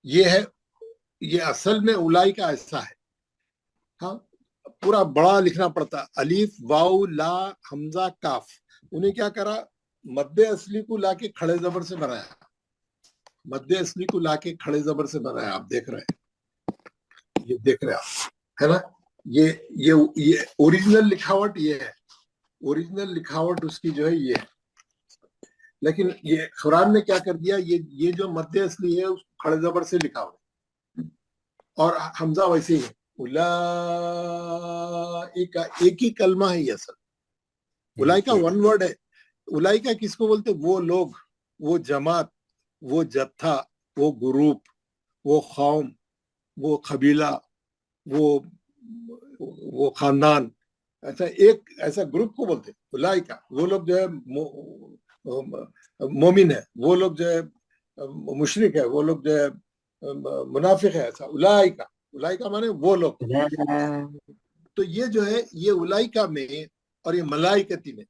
ये है, ये असल में उलाई का ऐसा है. हाँ, पूरा बड़ा लिखना पड़ता. अलीफ वाउ ला हमजा काफ. उन्हें क्या करा, मद्दे असली को लाके खड़े जबर से बनाया. मद्दे असली को लाके खड़े जबर से बनाया. आप देख रहे हैं, ये देख रहे हैं आप, है ना. ये ओरिजिनल लिखावट ये है. ओरिजिनल लिखावट उसकी जो है ये है. लेकिन ये कुरान ने क्या कर दिया, ये जो मद्दे असली है उसको खड़े जबर से लिखा हुआ है, और हमजा वैसे ही है. उलाइका एक ही कलमा है ये असल. उलाइका वन वर्ड है. उलाइका किसको बोलते? वो लोग, वो जमात, वो जत्था, वो ग्रुप, वो कौम, वो कबीला, वो खानदान, ऐसा ग्रुप को बोलते उलाइका. वो लोग जो है मोमिन है, वो लोग जो है मुशरिक है, वो लोग जो है मुनाफिक है. ऐसा उलाइका. उलाइका माने वो लोग. तो ये जो है ये उलाइका में और ये मलाइकती में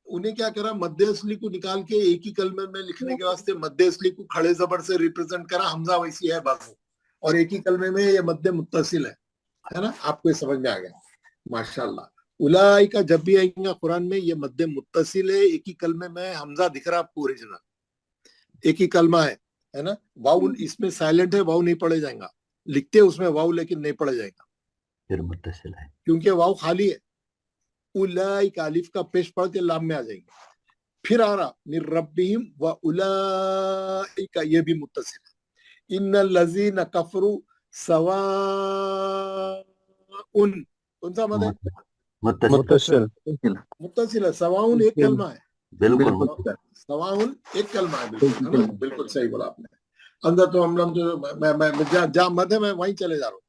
उन्हें क्या करा, मद्दे असली को निकाल के एक ही कलमे में लिखने के वास्ते मद्दे असली को खड़े जबर से रिप्रेजेंट करा. हमजा वैसी है बाजू, और एक ही कलमे में ये मद्दे मुत्तसिल है ना. आपको ये समझ में आ गया? माशाल्लाह. उलाइका जब भी आएगा कुरान में ये मद्दे मुत्तसिल है, एक ही कलमे में हमजा दिख रहा आपको ओरिजिनल, एक ही कलमा है ना. वाउ इसमें साइलेंट है, वाउ नहीं पढ़े जाएगा. लिखते उसमें वाउ लेकिन नहीं पढ़े जाएगा, फिर मुत्तसिल है क्योंकि वाउ खाली है. उलाइका अलिफ का पेश पढ़ के लाम में आ जाएंगे. फिर आ रहा मिर रब्बिहिम व उलाइका, ये भी मुत्तसिल है. इन्नल लजीना कफरू सवाउन, कौन सा मद है? मुत्तसिल. मुत्तसिल है. सवाउन एक कलमा है. बिल्कुल सवाउन एक कलमा है. बिल्कुल है ना? बिल्कुल सही बोला आपने. अंदर तो हम लोग मैं जहाँ मद है मैं वहीं चले जा रहा हूँ.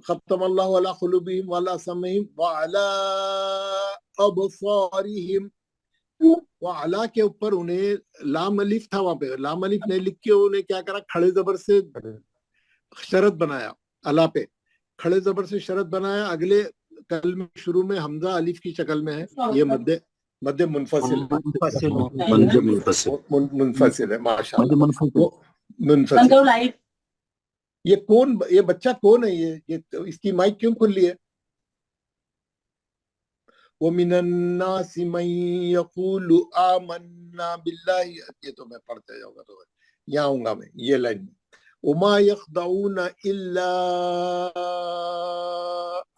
खत्तमल्लाहु अला कुलूबिहिम व अला समइहिम व अला अबसारिहिम. वो अला के ऊपर उन्हें लाम अलिफ था, वहां पे लाम अलिफ नहीं लिख के उन्हें क्या करा, खड़े जबर से शरत बनाया. अला पे खड़े जबर से शरत बनाया. अगले कलमे शुरू में हमजा अलिफ की शक्ल में है. ये मद्दे मुनफसिल है. माशाअल्लाह मुनफसिल. ये कौन, ये बच्चा कौन है? ये इसकी माइक क्यों खुली है? वो मिनन्नासि मन यक़ूलु आमन्ना बिल्लाहि. ये तो मैं पढ़ते जाऊंगा तो यहाँ आऊंगा मैं ये लाइन में. उमा यख़दऊन इल्ला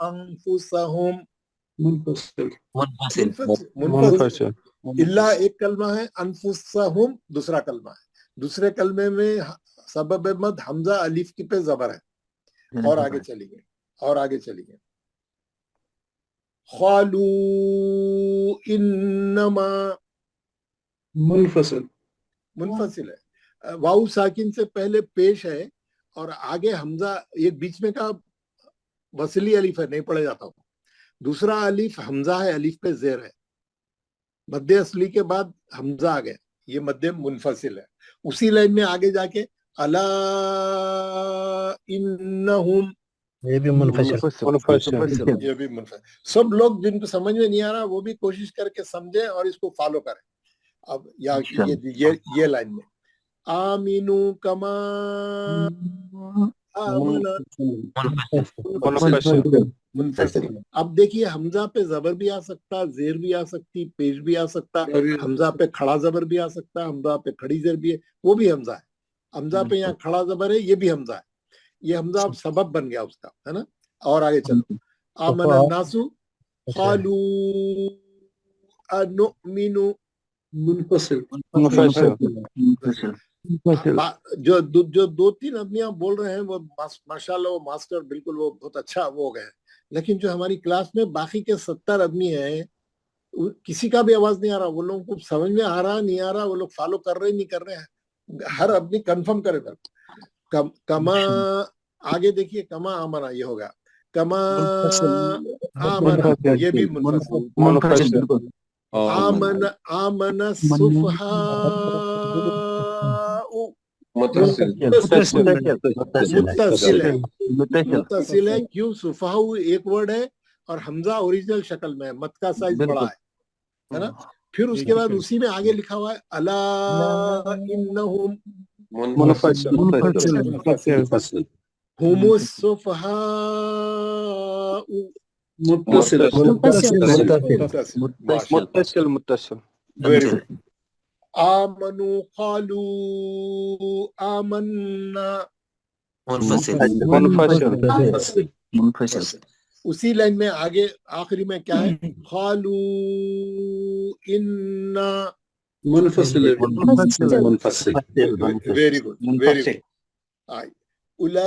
अनफुसहुम. मुनफसिल मुनफसिल. इल्ला एक कलमा है, अनफुसहुम दूसरा कलमा है. दूसरे कलमे में सबब मद हमजा अलिफ की पे जबर है. और आगे चलिए, और आगे चलिए. क़ालू इन्नमा, मुनफसिल है. वाउ साकिन से पहले पेश है और आगे हमजा एक बीच में का वसली अलिफ है, नहीं पढ़ा जाता हूँ. दूसरा अलिफ हमजा है, अलिफ पे जेर है. मद्दे असली के बाद हमजा आ गया, ये मद्दे मुनफसिल है. उसी लाइन में आगे जाके अला इन्नहुम, ये भी मुनफसिल. ये भी मुनफसिल. सब लोग जिनको समझ में नहीं आ रहा वो भी कोशिश करके समझे और इसको फॉलो करें. अब ये लाइन में आमिनु कमा आमना, मुनफसिल. अब देखिए हमजा पे जबर भी आ सकता, जेर भी आ सकती, पेश भी आ सकता, हमजा पे खड़ा जबर भी आ सकता, हमजा पे खड़ी जेर भी है, वो भी हमजा है. हमजा पे यहाँ खड़ा जबर है, ये भी हमजा है. ये हमजा अब सबब बन गया उसका, है ना. और आगे चलो. आमना नासु क़ालू अनुमिनु. मुनफसिल. जो दो तीन आदमी आप बोल रहे हैं वो माशाल्लाह वो मास्टर बिल्कुल वो बहुत अच्छा वो हो गए. लेकिन जो हमारी क्लास में बाकी के 70 आदमी हैं, किसी का भी आवाज नहीं आ रहा. वो लोगों को समझ में आ रहा नहीं आ रहा, वो लोग फॉलो कर रहे नहीं कर रहे हैं. हर आदमी कंफर्म करे. कमा आगे देखिए, कमा आमना ये होगा. कमा आमना ये भी मुनफसिल. आमना सुफहा मुत्तसिल है. क्यों? सुफहाउ एक वर्ड है और हमजा ओरिजिनल शक्ल में है, मत का साइज बड़ा है ना. फिर उसके बाद उसी में आगे लिखा हुआ है अला इन्नहुम मुनफसिल. हुमुस सुफहाउ मुत्तसिल. Very good. आमनु क़ालू आमन्ना. मुनफसिल. उसी लाइन में आगे आखिरी में क्या है? क़ालू इन्ना. मुनफसिल. Very good, very good. उलाइका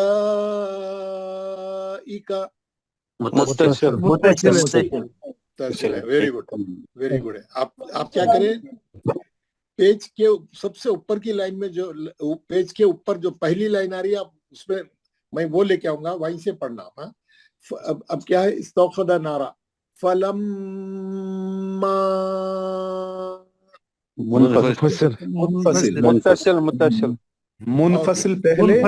मुत्तसिल. मुत्तसिल है, वेरी गुड, वेरी गुड है। आप क्या करें, पेज के सबसे ऊपर की लाइन में जो पेज के ऊपर जो पहली लाइन आ रही है, आप उसमें मैं वो लेके आऊंगा, वहीं से पढ़ना। हाँ, अब क्या है, इस्तौखदा नारा फलम्मा मुनफसिल मुत्तसिल मुत्तसिल मुनफसिल पहले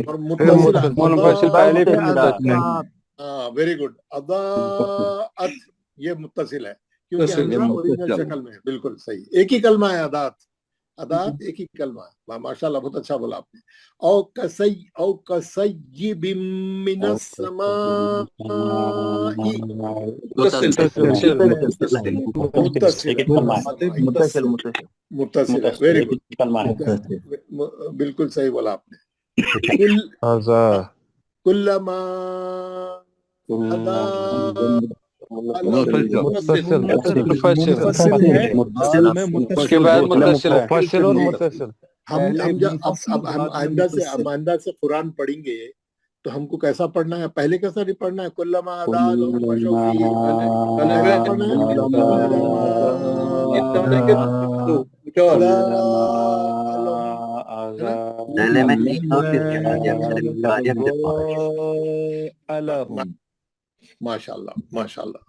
और मुनफसिल पहले फिर मुत्तसिल। हाँ, वेरी गुड। अदाअत ये मुत्तसिल है क्योंकि हमजा ओरिजिनल शक्ल में है। बिल्कुल सही, एक ही कलमा है अदात, अदात एक ही कलमा है। माशाल्लाह, बहुत अच्छा बोला आपने। औ कसय्यिबिम मिनस समाई मुत्तसिल है, वेरी गुड, बिल्कुल सही बोला आपने। कुल्लमा उसके बाद मुत्तसिल है। मुफस्सिल और मुत्तसिल। हम आइंदा से कुरान पढ़ेंगे तो हमको कैसा पढ़ना है, पहले कैसा नहीं पढ़ना है, कुल्लमा माशाल्लाह माशाल्लाह।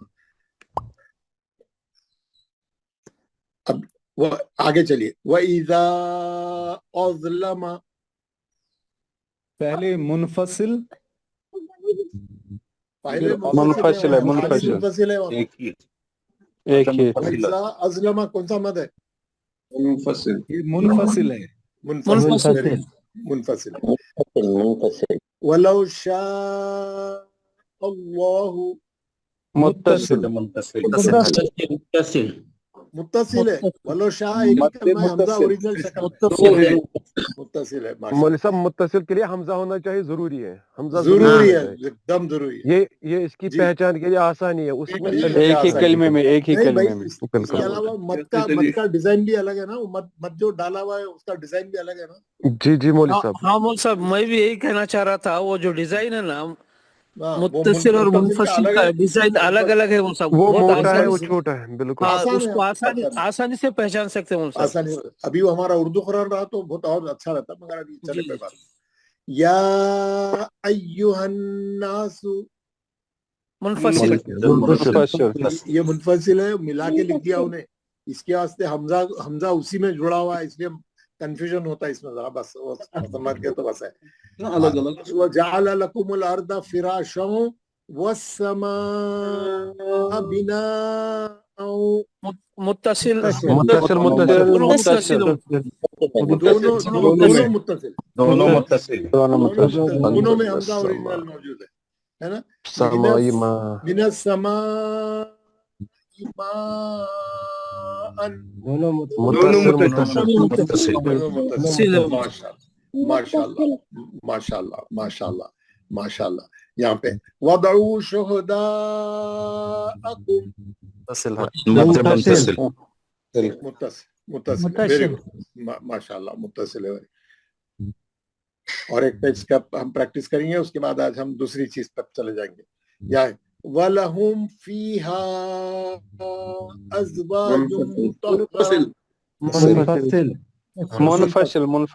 अब वो आगे चलिए, वइज़ा अज़लमा पहले मुनफसिल पहले मुनफसिल है, मुनफसिल है। एक ही एक ही वइज़ा अज़लमा कौन सा मद है, मुनफसिल, ये मुनफसिल है, मुनफसिल है। वलौ शा अल्लाहु मुत्तसिल मुत्तसिल है। वलो शाह एक कलमा है, हमजा ओरिजिनल शक्ल मुत्तसिल है। मौलवी साहब, मुत्तसिल के लिए हमजा होना चाहिए, जरूरी है, हमजा जरूरी है, एकदम जरूरी है। ये इसकी पहचान के लिए आसानी है, उसमें एक ही कलमे में, एक ही कलमे में। इसके अलावा मत का डिजाइन भी अलग है ना, मत जो डाला हुआ है उसका डिजाइन भी अलग है ना। जी जी मौलवी साहब। हाँ मौलवी साहब, मैं भी यही कहना चाह रहा था, वो जो डिजाइन है ना, मुत्तसिल और मुनफसिल का डिजाइन अलग अलग है। वो सब वो बहुत मोटा है, आसानी वो से, छोटा है, बिल्कुल हाँ, उसको आसानी से पहचान सकते हैं साहब। आसानी। अभी हमारा उर्दू कुरान रहा तो बहुत और अच्छा रहता, मगर अभी चले पे बात। या अय्युहन नासु मुनफसिल, ये मुनफसिल है, मिला के लिख दिया उन्हें, इसके वास्ते हमजा उसी में जुड़ा हुआ है, इसलिए कंफ्यूजन होता है इसमें जरा, बस वो समझ के तो बस है। अलग अलग। वजअल लकुमुल अर्द फिराशं वस्समाअ बिनाअ मुत्तसिल मुत्तसिल मुत्तसिल दोनों मुत्तसिल, दोनों में हमजा ओरिजिनल मौजूद है ना। समाई मा मिनस समाई माअन मुत्तसिल। माशाल्लाह माशाल्लाह माशाल्लाह माशाल्लाह। यहाँ पे वदऊ शुहदाअकुम मुत्तसिल, वेरी गुड, माशाल्लाह, मुत्तसिल है। और एक पेज का हम प्रैक्टिस करेंगे, उसके बाद आज हम दूसरी चीज पर चले जाएंगे। या वलहुम फीहा अज़वाजुम मुतहहरा मुनफसिल मुनफसिल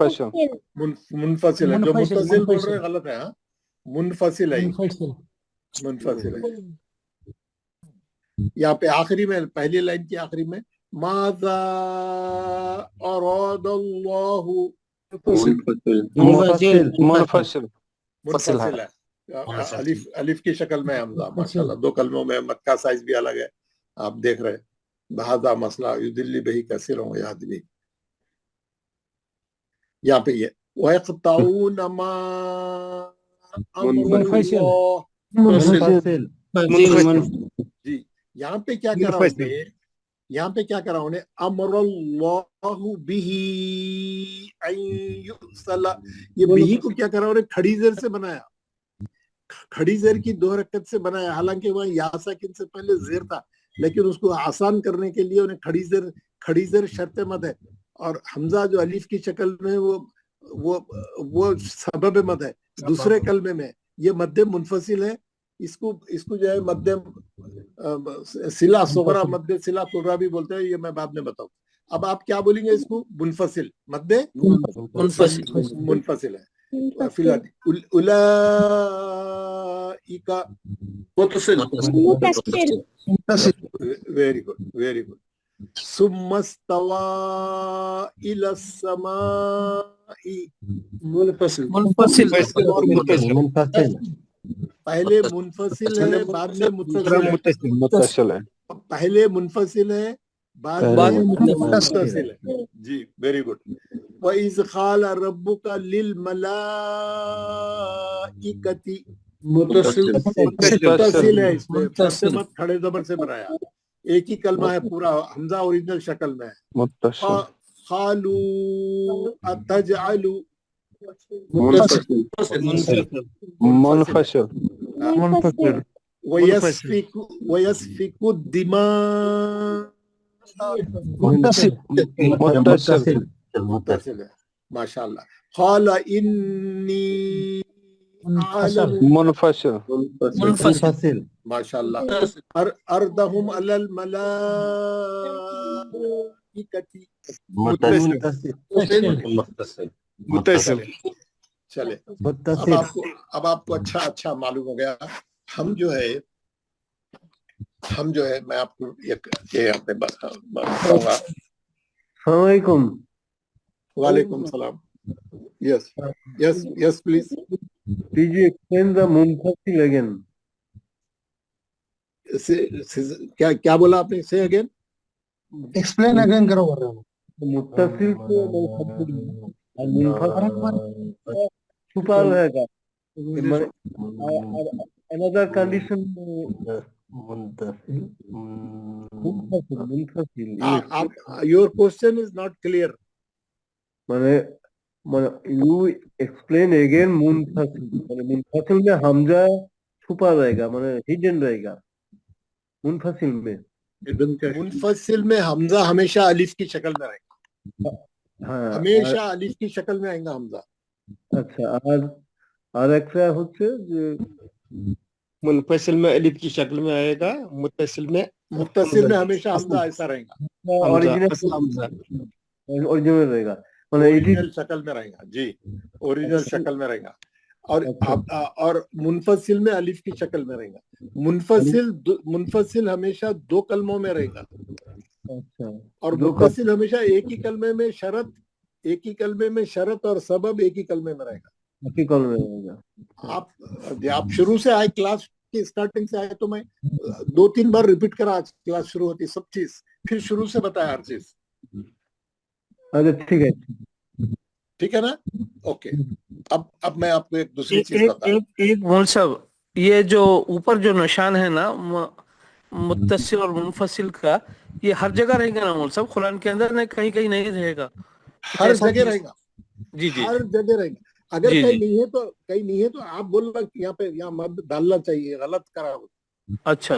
मुनफसिल है, जो मुत्तसिल बोल रहे हैं गलत है। हाँ, मुनफसिल है, मुनफसिल है। यहाँ पे आखिरी में, पहली लाइन की आखिरी में माज़ा अरादल्लाहु मुनफसिल है। अलिफ की शक्ल में हमजा, माशाल्लाह। दो कलमों में मद का साइज भी अलग है, आप देख रहे हैं। बहादा मसला युदिल्ली बिही कसीरन व यहदी बिही। यहाँ पे ये वयक़तऊन मा जी, यहाँ पे क्या करा उन्हें, यहाँ पे क्या करा उन्हें, अमरल्लाहु बिही अन युसला। ये बिही को क्या करा उन्हें, खड़ी ज़ेर से बनाया, खड़ी ज़ेर की 2 रकत से बनाया। हालांकि वह या साकिन से पहले ज़ेर था, लेकिन उसको आसान करने के लिए उन्हें खड़ी ज़ेर शर्त मद है, और हमजा जो अलीफ की शक्ल में वो सबब मद है। दूसरे कलमे में ये मद्दे मुनफसिल है, इसको जो है मध्यम सिला सोगरा मध्य सिला कुर्रा भी बोलते हैं, ये मैं बाद में बताऊं। अब आप क्या बोलेंगे इसको? मुनफसिल, मध्य मुनफसिल है। फिलहाल उलाइका वेरी गुड, वेरी गुड। सुम्मस्तवा इलस समाई मुनफसिल पहले मुनफसिल है, बाद में मुत्तसिल है। पहले मुनफसिल है, बाद में मुत्तसिल है। जी, वेरी गुड। वइज़ क़ाल रब्बुका लिल मलाइकति, मुत्तसिल है इसमें, फर्स्ट मत खड़े ज़बर से बनाया। एक ही कलमा है पूरा, हमजा ओरिजिनल शक्ल में है। क़ालू अतजअलु मुनफसिल वयस्फिकु दिमा मुत्तसिल है। माशाअल्लाह। क़ाल इन्नी मुनफसिल माशाअल्लाह। अरदहुम अलल मलाइकति मुत्तसिल। चले, अब आपको अच्छा मालूम हो गया। हम जो है मैं आपको एक यहाँ पे बताऊंगा। वालेकुम सलाम। Yes please explain the munfasil again. क्या बोला आपने? से अगेन एक्सप्लेन अगेन करो बोल रहे हो। मुत्तसिल छुपा रहेगा। Another condition मुनफसिल। Your question is not clear. माने you explain again मुनफसिल। मुनफसिल में हमजा छुपा रहेगा, माने हिडन रहेगा। मुनफसिल में हमजा हमेशा अलिफ की शक्ल में रहेगा। हाँ, हमेशा अलिफ की शक्ल में आएगा हमजा। अच्छा, और একটা হচ্ছে যে मुनफसिल में अलिफ की शक्ल में आएगा, मुत्तसिल में हमेशा हमजा ऐसा रहेगा, ओरिजिनल रहेगा, माने ओरिजिनल शक्ल में रहेगा। जी, ओरिजिनल शक्ल में रहेगा। और मुनफसिल में अलिफ की शक्ल में रहेगा। मुनफसिल हमेशा दो कलमों में रहेगा। अच्छा, और मुत्तसिल हमेशा एक ही कलमे में शरत और सबब एक ही कलमे में रहेगा। आप शुरू से आए, क्लास की स्टार्टिंग से आए, तो मैं 2-3 बार रिपीट करा। आज क्लास शुरू होती सब चीज, फिर शुरू से बताया हर चीज। ठीक है ना? ओके। अब मैं आपको एक दूसरी चीज बताऊं। एक मौल साहब, ये जो ऊपर जो निशान है ना मुत्तसिल और मुनफसिल का, ये हर जगह रहेगा ना मौल साहब? कुरान के अंदर नहीं, कहीं नहीं रहेगा? हर जगह रहेगा। जी, हर जगह रहेगा। अगर कहीं नहीं है तो आप बोलना कि यहाँ मत डालना चाहिए, गलत करा हो। अच्छा।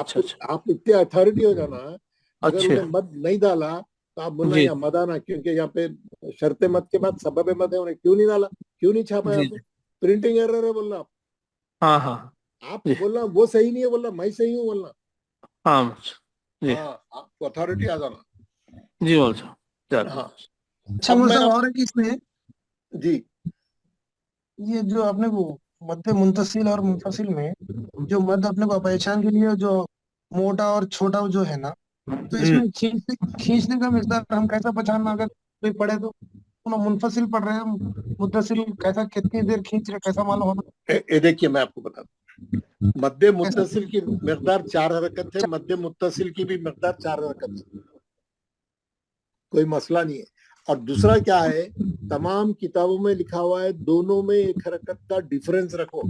आप इतने अथॉरिटी हो जाना, अगर उन्हें मद नहीं डाला तो आप बोलना यहाँ मद आना, क्योंकि यहाँ पे शर्ते मत के बाद सबब मद है, उन्हें क्यों नहीं डाला, क्यों नहीं छापा? प्रिंटिंग एरर है बोलना। हाँ, आप बोलना वो सही नहीं है, बोलना मैं सही हूँ बोलना। आपको अथॉरिटी आ जाना। जी मौल साहब। हाँ, अच्छा मौल साहब, और इसमें जी, ये जो आपने वो मध्य मुंतसिल और मुनफसिल में जो मध्य अपने को पहचान के लिए जो मोटा और छोटा जो है ना, तो इसमें खींचने का मिकदार हम कैसा पहचानना? अगर कोई पढ़े तो मुनफसिल पढ़ रहे हैं, मुत्तसिल कैसा, कितनी देर खींच रहे, कैसा मालूम होना? ये देखिए, मैं आपको बता दूं, मध्य मुत्तसिल की मिकदार 4 हरकत है, मध्य मुत्तसिल की भी मिकदार 4 हरकत है, कोई मसला नहीं है। और दूसरा क्या है, तमाम किताबों में लिखा हुआ है दोनों में 1 हरकत का डिफरेंस रखो।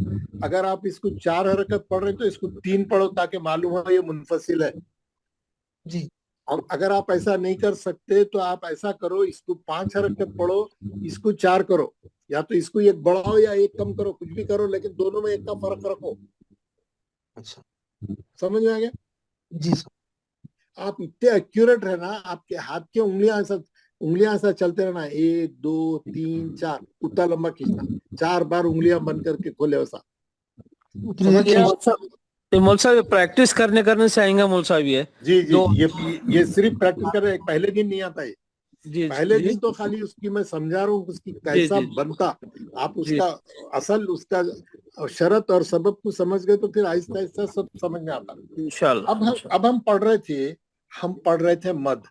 अगर आप इसको 4 हरकत पढ़ रहे हैं तो इसको 3 पढ़ो, ताकि मालूम हो ये मुनफसिल है जी। और अगर आप ऐसा नहीं कर सकते तो आप ऐसा करो, इसको 5 हरकत पढ़ो, इसको 4 करो, या तो इसको 1 बढ़ाओ या 1 कम करो, कुछ भी करो, लेकिन दोनों में 1 का फर्क रखो। अच्छा, समझ में आ गया? जी सर। आप इतने एक्यूरेट रहना, आपके हाथ की उंगलियां ऐसा चलते रहना, 1 2 3 4, उतना लंबा खींचना, 4 बार उंगलियां बंद करके खोले वैसा। ये मौल साहब प्रैक्टिस करने करने से आएगा मौल साहब ये जी जी तो ये सिर्फ प्रैक्टिस कर रहे हैं, पहले दिन नहीं आता है। जी पहले जी दिन तो खाली उसकी मैं समझा रहा हूँ उसकी जी कैसा जी बनता, आप जी उसका असल उसका शरत और सबब को समझ गए तो फिर आहिस्ता आहिस्ता सब समझ में आता। इंशाल्लाह अब हम पढ़ रहे थे मद।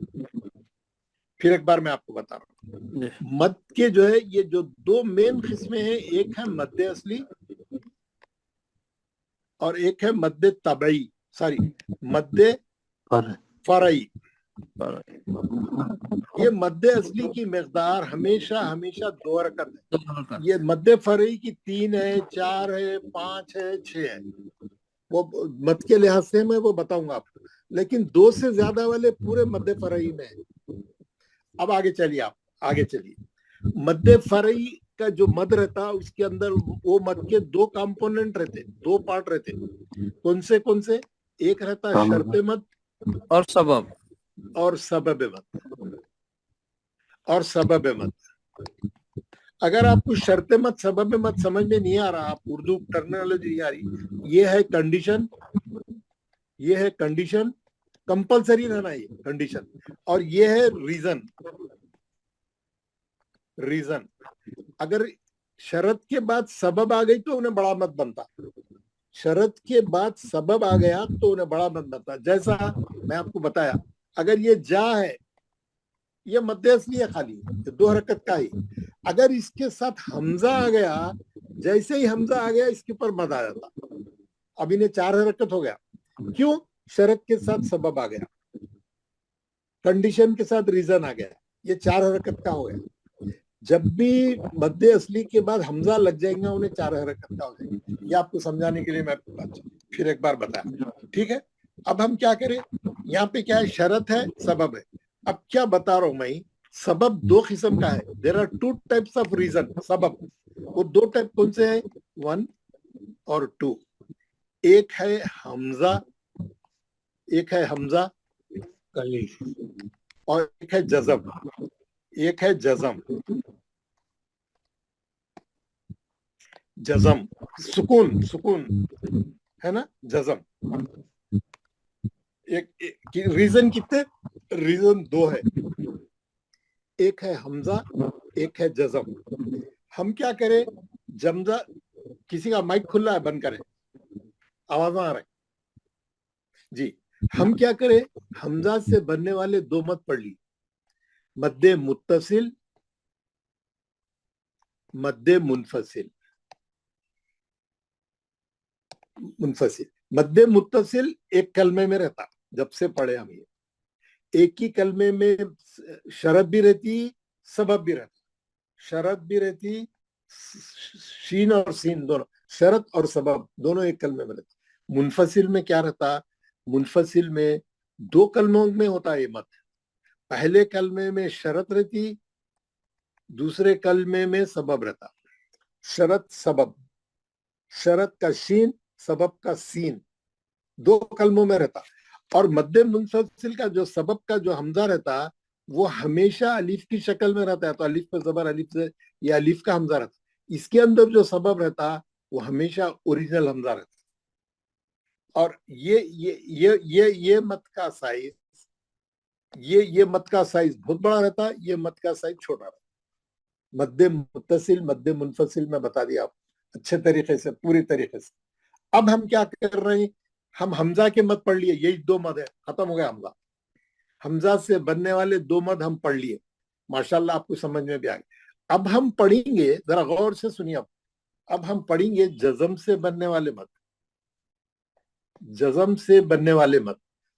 फिर एक बार मैं आपको बता रहा हूँ, जी मद के जो है ये जो दो मेन किस्में हैं, एक है मद्दे असली और एक है मद्दे तबई, सॉरी मद्दे फरई। ये मद्दे असली की मकदार हमेशा हमेशा 2 रकत है। ये मद्दे फरई की 3 है, 4 है, 5 है, 6 है। वो मद के लिहाज से मैं वो बताऊंगा आपको, लेकिन 2 से ज्यादा वाले पूरे मद्दे फरई में है। अब आगे चलिए, आप आगे चलिए। मद्दे फरई का जो मद रहता उसके अंदर वो मद के 2 कंपोनेंट रहते, 2 पार्ट रहते। कौन से? एक रहता शर्त मद और सबब और सबब मद। अगर आपको शर्त मद सबब मद समझ में नहीं आ रहा, आप उर्दू टर्मिनोलॉजी नहीं आ रही, ये है कंडीशन कंपलसरी रहना, ये कंडीशन, और ये है रीजन। अगर शरत के बाद सबब आ गई तो उन्हें बड़ा मत बनता, शरत के बाद सबब आ गया तो उन्हें बड़ा मत बनता। जैसा मैं आपको बताया, अगर ये जा है, ये मद्दे असली है, खाली 2 हरकत का ही। अगर इसके साथ हमजा आ गया, जैसे ही हमजा आ गया इसके ऊपर मद आ जाता। अब इन्हें 4 हरकत हो गया। क्यों? शरत के साथ सबब आ गया, कंडीशन के साथ रीजन आ गया, ये 4 हरकत का हो गया। जब भी मद्दे असली के बाद हमजा लग जाएगा उन्हें 4 हरकत का हो जाएगा। ये आपको समझाने के लिए मैं फिर एक बार बताया, ठीक है। अब हम क्या करें, यहाँ पे क्या है, शरत है, सबब है। अब क्या बता रहा हूं मैं, सबब 2 किस्म का है। There are 2 types of reason, सबब। वो 2 टाइप कौन से हैं? 1 और 2। एक है हमजा और एक है जज़म, सुकून है ना, जज़म। एक रीजन कितने? रीजन 2 है, एक है हमजा, एक है जज़म। हम क्या करें, जमजा, किसी का माइक खुला है, बंद करें, आवाज आ रहा है जी। हम क्या करें, हमजा से बनने वाले 2 मद पढ़ ली, मद्दे मुत्तसिल, मद्दे मुनफसिल। मद्दे मुत्तसिल एक कलमे में रहता, जब से पढ़े हम ये, एक ही कलमे में शरत भी रहती, सबब भी रहता। शरत भी रहती, शीन और सीन दोनों, शरत और सबब दोनों एक कलमे में रहते। मुनफसिल में क्या रहता, मुनफसिल में 2 कलमों में होता है ये मत। पहले कलमे में शरत रहती, दूसरे कलमे में सबब रहता। शरत सबब, शरत का शीन, सबब का सीन, 2 कलमों में रहता। और मद्दे मुनफसिल का जो सबब का जो हमजा रहता, वो हमेशा अलीफ की शक्ल में रहता है। तो अलीफ पे जबर, अलीफ से ये अलीफ का हमजा रहता। इसके अंदर जो सबब रहता वो हमेशा ओरिजिनल हमजा रहता। और ये मत का साइज, ये मत का साइज बहुत बड़ा रहता, ये मत का साइज छोटा रहता। मद्दे मुत्तसिल, मद्दे मुनफसिल में बता दिया आप अच्छे तरीके से, पूरी तरीके से। अब हम क्या कर रहे हैं, हम हमजा के मद पढ़ लिए, यही 2 मद है, खत्म हो गया हमजा। हमजा से बनने वाले 2 मद हम पढ़ लिए, माशाल्लाह आपको समझ में भी आ गया। अब हम पढ़ेंगे, जरा गौर से सुनिए। अब हम पढ़ेंगे जज़म से बनने वाले मद, जज़म से बनने वाले मद।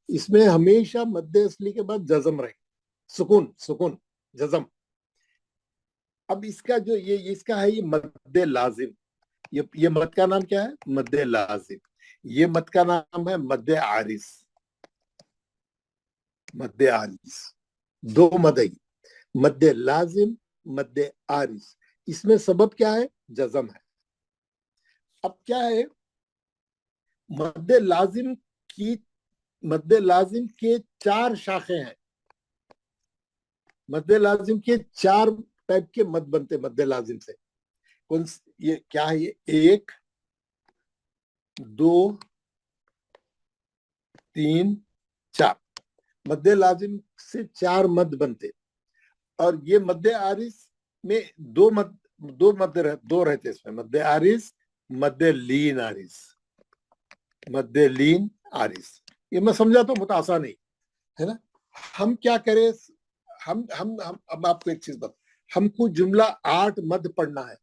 इसमें हमेशा मद्दे असली के बाद जज़म रहे, सुकून जज़म। अब इसका जो इसका है ये मद्दे लाजिम। ये मद का नाम क्या है? मद्दे लाजिम। ये मद का नाम है मद्दे आरिस। मद्दे आरिस 2 मद है, मद्दे लाजिम, मद्दे आरिस। इसमें सबब क्या है? जज़म है। अब क्या है, मद्दे लाजिम के 4 शाखे हैं। मद्दे लाजिम के 4 टाइप के मद बनते मद्दे लाजिम से। कौन ये क्या है? ये 1, 2, तीन चार, मद्दे लाजिम से 4 मद बनते, और ये मद्दे आरिस में दो रहते इसमें, मद्दे आरिस, मद्दे लीन आरिस, मद्दे लीन आरिस। ये मैं समझा तो बहुत आसान नहीं है ना। हम क्या करें, हम अब आपको एक चीज बता, हमको जुमला 8 मद पढ़ना है,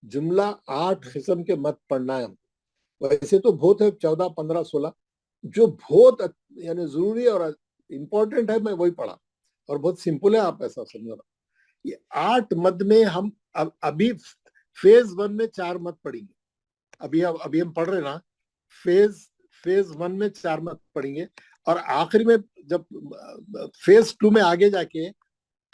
जुमला 8 किस्म के मद पढ़ना है हमको। वैसे तो बहुत है, 14, 15, 16, जो बहुत यानी जरूरी और इम्पोर्टेंट है मैं वही पढ़ा, और बहुत सिंपल है, आप ऐसा समझो। ये 8 मद में हम अभी फेज 1 में 4 मद पढ़ेंगे, अभी हम पढ़ रहे ना, फेज 1 में 4 मद पढ़ेंगे, और आखिरी में जब फेज 2 में आगे जाके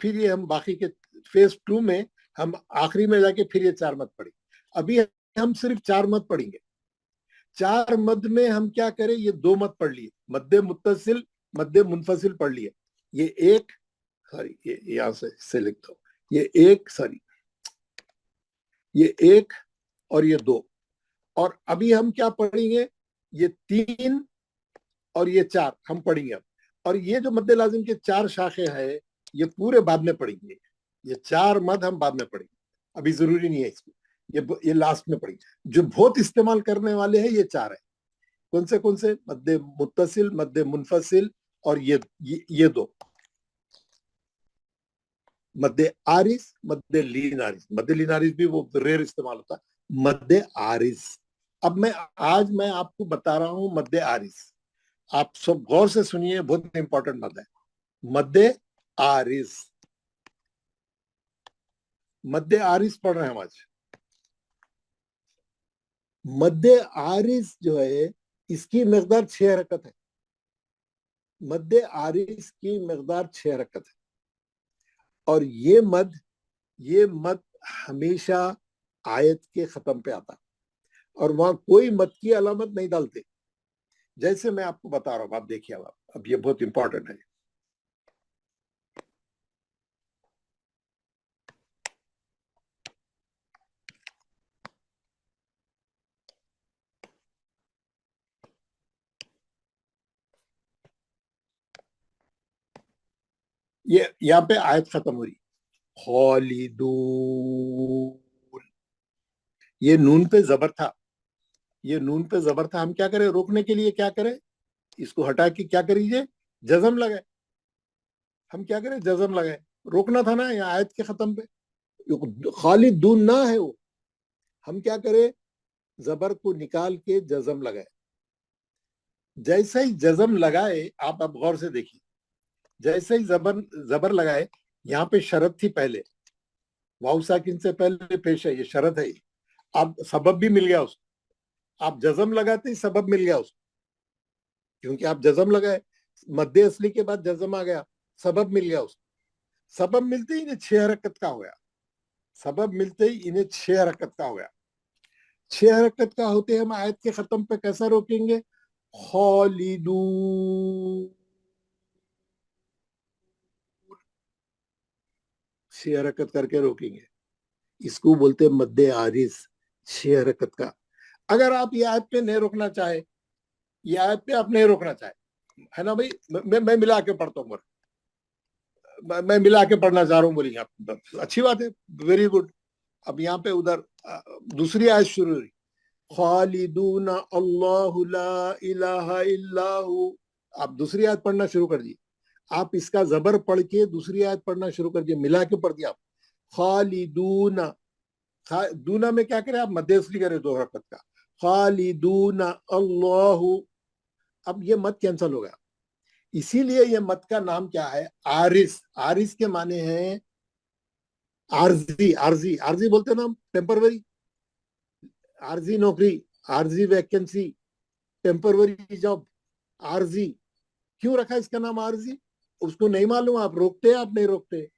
फिर ये हम बाकी के फेज 2 में हम आखिरी में जाके फिर ये 4 मद पढ़ेंगे। अभी हम सिर्फ 4 मद पढ़ेंगे। 4 मद में हम क्या करें, ये 2 मद पढ़ लिए, मद्दे मुत्तसिल, मद्दे मुनफसिल पढ़ लिए। ये एक, सॉरी ये यहां से लिख दो, ये एक, सॉरी ये एक और ये 2, और अभी हम क्या पढ़ेंगे, ये 3 और ये 4 हम पढ़ेंगे अब। और ये जो मद्दे लाजिम के 4 शाखे हैं, ये पूरे बाद में पढ़ेंगे, ये 4 मद हम बाद में पढ़ेंगे, अभी जरूरी नहीं है इसको, ये लास्ट में पढ़ेंगे। जो बहुत इस्तेमाल करने वाले हैं ये 4 है। कौन से, मद्दे मुत्तसिल, मद्दे मुनफसिल, और ये 2, मद्दे आरिस, मद्दे लीन आरिस। मद्दे लीन आरिस भी वो रेयर इस्तेमाल होता है, मद्दे आरिस। अब आज मैं आपको बता रहा हूं मद्दे आरिस, आप सब गौर से सुनिए, बहुत इंपॉर्टेंट मद है, मद्दे आरिस। मद्दे आरिस पढ़ रहे हैं हम आज। मद्दे आरिस जो है इसकी मकदार 6 हरकत है, मद्दे आरिस की मकदार 6 हरकत है, और ये मद हमेशा आयत के खत्म पे आता, और वहां कोई मद की अलामत नहीं डालते, जैसे मैं आपको बता रहा हूं। आप देखिए, अब ये बहुत इंपॉर्टेंट है। ये यहाँ पे आयत खत्म हो रही, खालिदून, ये नून पे जबर था, ये नून पे जबर था। हम क्या करें, रोकने के लिए क्या करें, इसको हटा के क्या करिए, जज़म लगाए। हम क्या करें, जज़म लगाए, रोकना था ना यहाँ आयत के खत्म पे, खालिदून ना है वो। हम क्या करें, जबर को निकाल के जज़म लगाए। जैसे ही जज़म लगाए, आप अब गौर से देखिए, जैसे ही जबर लगाए, यहाँ पे शरत थी पहले, वाउ साकिन से पहले पेश है, ये शरत है। अब सबब भी मिल गया उसको, आप जज़म लगाते ही सबब मिल गया उसको, क्योंकि आप जज़म लगाए, मद्दे असली के बाद जज़म आ गया, सबब मिल गया उसको। सबब मिलते ही इन्हें 6 हरकत का हो गया, सबब मिलते ही इन्हें 6 हरकत का हो गया। 6 हरकत का होते हम आयत के खत्म पे कैसा रोकेंगे, खालिदून, 6 हरकत करके रोकेंगे। इसको बोलते हैं मद्दे आरिस, 6 हरकत का। अगर आप ये आयत पे नहीं रोकना चाहे, ये आयत पे आप नहीं रोकना चाहे, है ना भाई, मैं मिला के पढ़ता हूँ, मैं मिला के पढ़ना चाह रहा हूँ, बोलिए आप, अच्छी बात है, वेरी गुड। अब यहाँ पे उधर दूसरी आयत शुरू हुई, खालिदून अल्लाहु ला इलाहा इल्लाहु। आप दूसरी आयत पढ़ना शुरू कर दिए, आप इसका जबर पढ़ के दूसरी आयत पढ़ना शुरू कर दिए, मिला के पढ़ दिया आप, खालिदून। दूना में क्या करें आप, मद्दे असली करें 2 हरकत का, खालिदून अल्लाहु। अब ये मत कैंसल हो गया, इसीलिए ये मत का नाम क्या है, आरिस। आरिस के माने हैं आरजी, आरजी, आरजी बोलते ना हम, टेम्परवरी, आरजी नौकरी, आरजी वैकेंसी, टेम्परवरी जॉब, आरजी। क्यों रखा इसका नाम आरजी, उसको नहीं मालूम, आप रोकते हैं, आप नहीं रोकते,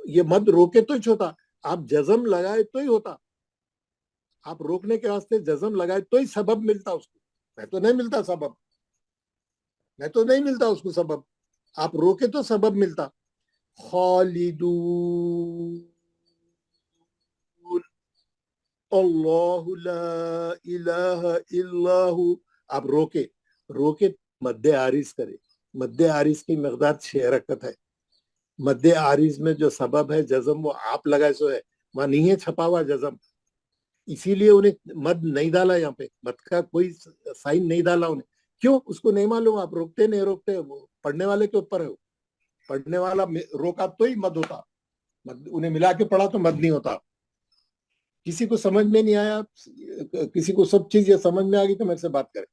ये मत रोके तो ही होता, आप जज़म लगाए तो ही होता, आप रोकने के वास्ते जज़म लगाए तो ही सबब मिलता उसको, मैं तो नहीं मिलता सबब, मैं तो नहीं मिलता उसको सबब, आप रोके तो सबब मिलता। खालिदून अल्लाहु ला इलाहा इल्लाहु, आप रोके मध्य आरिज करे। मध्य आरिज की मकदार 6 रकत है। मध्य आरिज में जो सबब है जज़म वो आप लगाए सो है, वहां नहीं है छपा हुआ जज़म, इसीलिए उन्हें मद नहीं डाला, यहाँ पे मद का कोई साइन नहीं डाला उन्हें। क्यों? उसको नहीं मालूम, आप रोकते नहीं रोकते, वो पढ़ने वाले के ऊपर है। पढ़ने वाला रोका तो ही मद होता, मद उन्हें मिला के पढ़ा तो मद नहीं होता। किसी को समझ में नहीं आया, किसी को सब चीज ये समझ में आ गई तो मेरे से बात करे,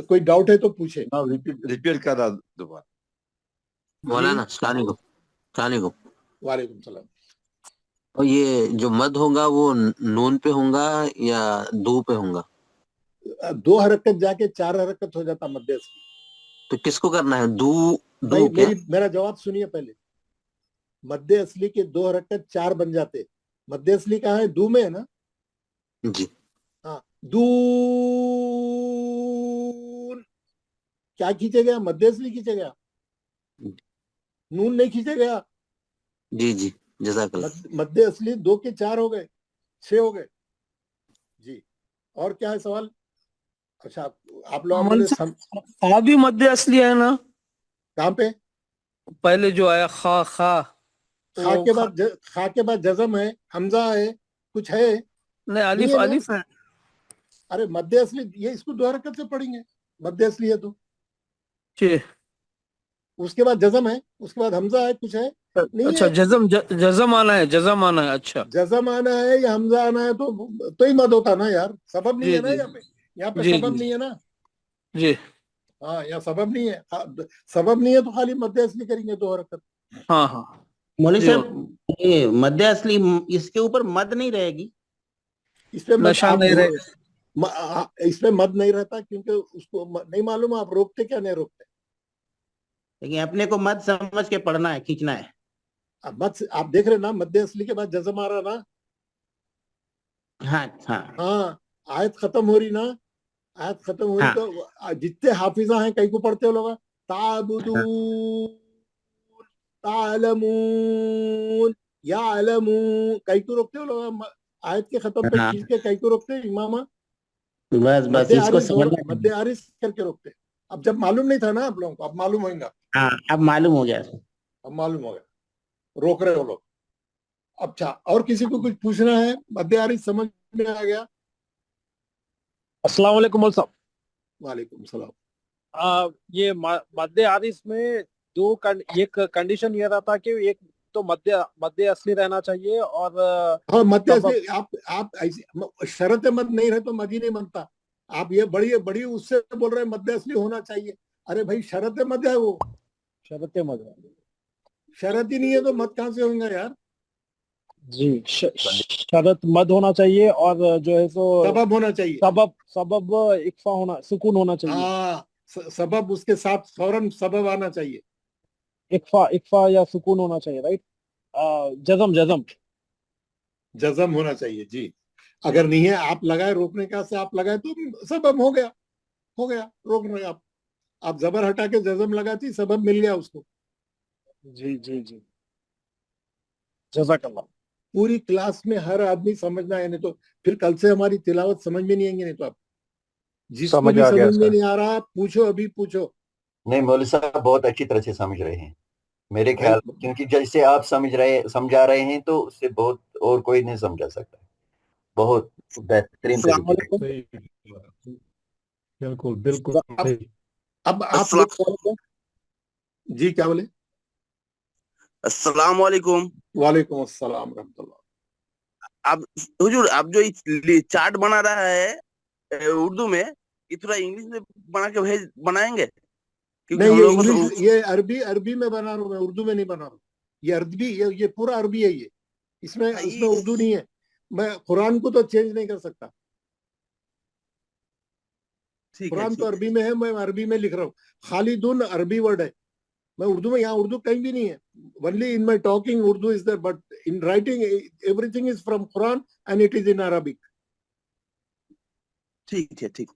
कोई डाउट है तो पूछे। रिपीट करा दोबारा। मौलाना अस्सलाम वालेकुम। वालेकुम सलाम। और ये जो मद होगा वो नून पे होगा या दो पे होगा? 2 हरकत जाके 4 हरकत हो जाता मध्य असली। तो किसको करना है? दो भाई क्या? मेरा जवाब सुनिए पहले। मध्य असली के 2 हरकत 4 बन जाते। मध्य असली कहाँ है? दू में है ना जी। हाँ, दून क्या खींचे गया? मध्य असली खींचे गया, नून नहीं खींचे गया। जी जी जज़ाकल्लाह। मध्य असली 2 के 4 हो गए, 6 हो गए जी। और क्या है सवाल? अच्छा आप लोग खा भी मध्य असली है ना? कहाँ पे? पहले जो आया खा खा के बाद जज़म है, हमजा है, कुछ है नहीं, अलिफ नहीं है अलिफ है। अरे मध्य असली ये इसको 2 हरकत से पढ़ेंगे, मध्य असली है तो। जी। उसके बाद जज़म है, उसके बाद हमजा है, कुछ है नहीं अच्छा है। जज़म आना है, जज़म आना है। अच्छा जज़म आना है या हमजा आना है तो ही मद होता ना यार। सबब नहीं जी है ना जी यहाँ पे जी सबब जी नहीं है ना। जी। हाँ यहाँ सबब नहीं है, सबब नहीं है तो खाली मध्य असली करेंगे 2 हरकत। हाँ हाँ मौलवी जी। साहब, ये मध्य असली इसके ऊपर मद नहीं रहेगी? इस पे मद नशा नहीं रहेगा। इस पे मद नहीं रहता क्योंकि उसको नहीं मालूम आप रोकते क्या नहीं रोकते। लेकिन अपने को मद समझ के पढ़ना है, खींचना है। अब मद आप देख रहे ना, मध्य असली के बाद जज़म आ रहा ना। हाँ हाँ हाँ आयत खत्म हो रही ना, आयत खत्म हो रही हाँ तो जितने हाफिजा हैं कई को पढ़ते हो लोग, ताबुदून तालमून यालमून, कई को रोकते हो लोग। आयत के खत्म पे हाँ, खींच के कई को रोकते हैं इमामा। बस मध्य इसको आरिज समझना है। मध्य आरिज करके रोकते। अब जब मालूम नहीं था ना आप लोगों को, अब मालूम होगा। हाँ अब मालूम हो गया। अब मालूम हो गया, रोक रहे हो लोग। अच्छा और किसी को कुछ पूछना है? मध्य आरिज समझ में आ गया? अस्सलाम वालेकुम मौलवी साहब। वालेकुम सलाम। ये मध्य आरिज में एक कंडीशन ये रहता कि एक तो मध्य असली रहना चाहिए और हाँ मध्य असली। आप ऐसी शरत मद नहीं रहे तो मद ही नहीं बनता। आप ये बड़ी उससे बोल रहे हैं मध्य असली होना चाहिए। अरे भाई शरत मद है वो, शरत मद। शरत ही नहीं है तो मद कहाँ से होगा यार? जी शरत मद होना चाहिए और जो है सो सबब होना चाहिए। सबब इक्फा होना, सुकून होना चाहिए। हाँ सबब उसके साथ फौरन सबब आना चाहिए। इक्फा या सुकून होना चाहिए, राइट? जज़म जज़म होना चाहिए जी। अगर नहीं है आप लगाए, रोकने का से आप लगाए तो सबब हो गया रोकने का। आप जबर हटा के जज़म लगाती, सबब मिल गया उसको। जी जी जी जज़ाकल्लाह। पूरी क्लास में हर आदमी समझना है, नहीं तो फिर कल से हमारी तिलावत समझ में नहीं आएंगे। नहीं तो आप जिसको समझ भी आ गया समझ में सर। नहीं आ रहा पूछो, अभी पूछो। नहीं मौलवी साहब बहुत अच्छी तरह से समझ रहे हैं मेरे भाई ख्याल में, क्योंकि जैसे आप समझा रहे हैं तो उससे बहुत और कोई नहीं समझा सकता। बहुत बेहतरीन अस्सलाम तरीके से। वालेकुम। बिल्कुल बिल्कुल सही। अब आप अस्सलाम जी क्या बोले? अस्सलाम वालेकुम। वालेकुम अस्सलाम रहमतुल्लाह। आप हुजूर, आप जो चार्ट बना रहा है उर्दू में, ये थोड़ा इंग्लिश में बना के बनाएंगे? क्योंकि नहीं हम ये लोगों को इंग्लिश, ये अरबी में बना रहा हूँ मैं, उर्दू में नहीं बना रहा हूँ। ये अरबी, ये पूरा अरबी है ये। इसमें उर्दू नहीं है। मैं कुरान को तो चेंज नहीं कर सकता। कुरान तो अरबी में है, मैं अरबी में लिख रहा हूँ। खालिदुन अरबी वर्ड है, मैं उर्दू में, यहाँ उर्दू कहीं भी नहीं है। Only in my talking Urdu is there, but in writing everything is from Quran and it is in Arabic. ठीक है ठीक।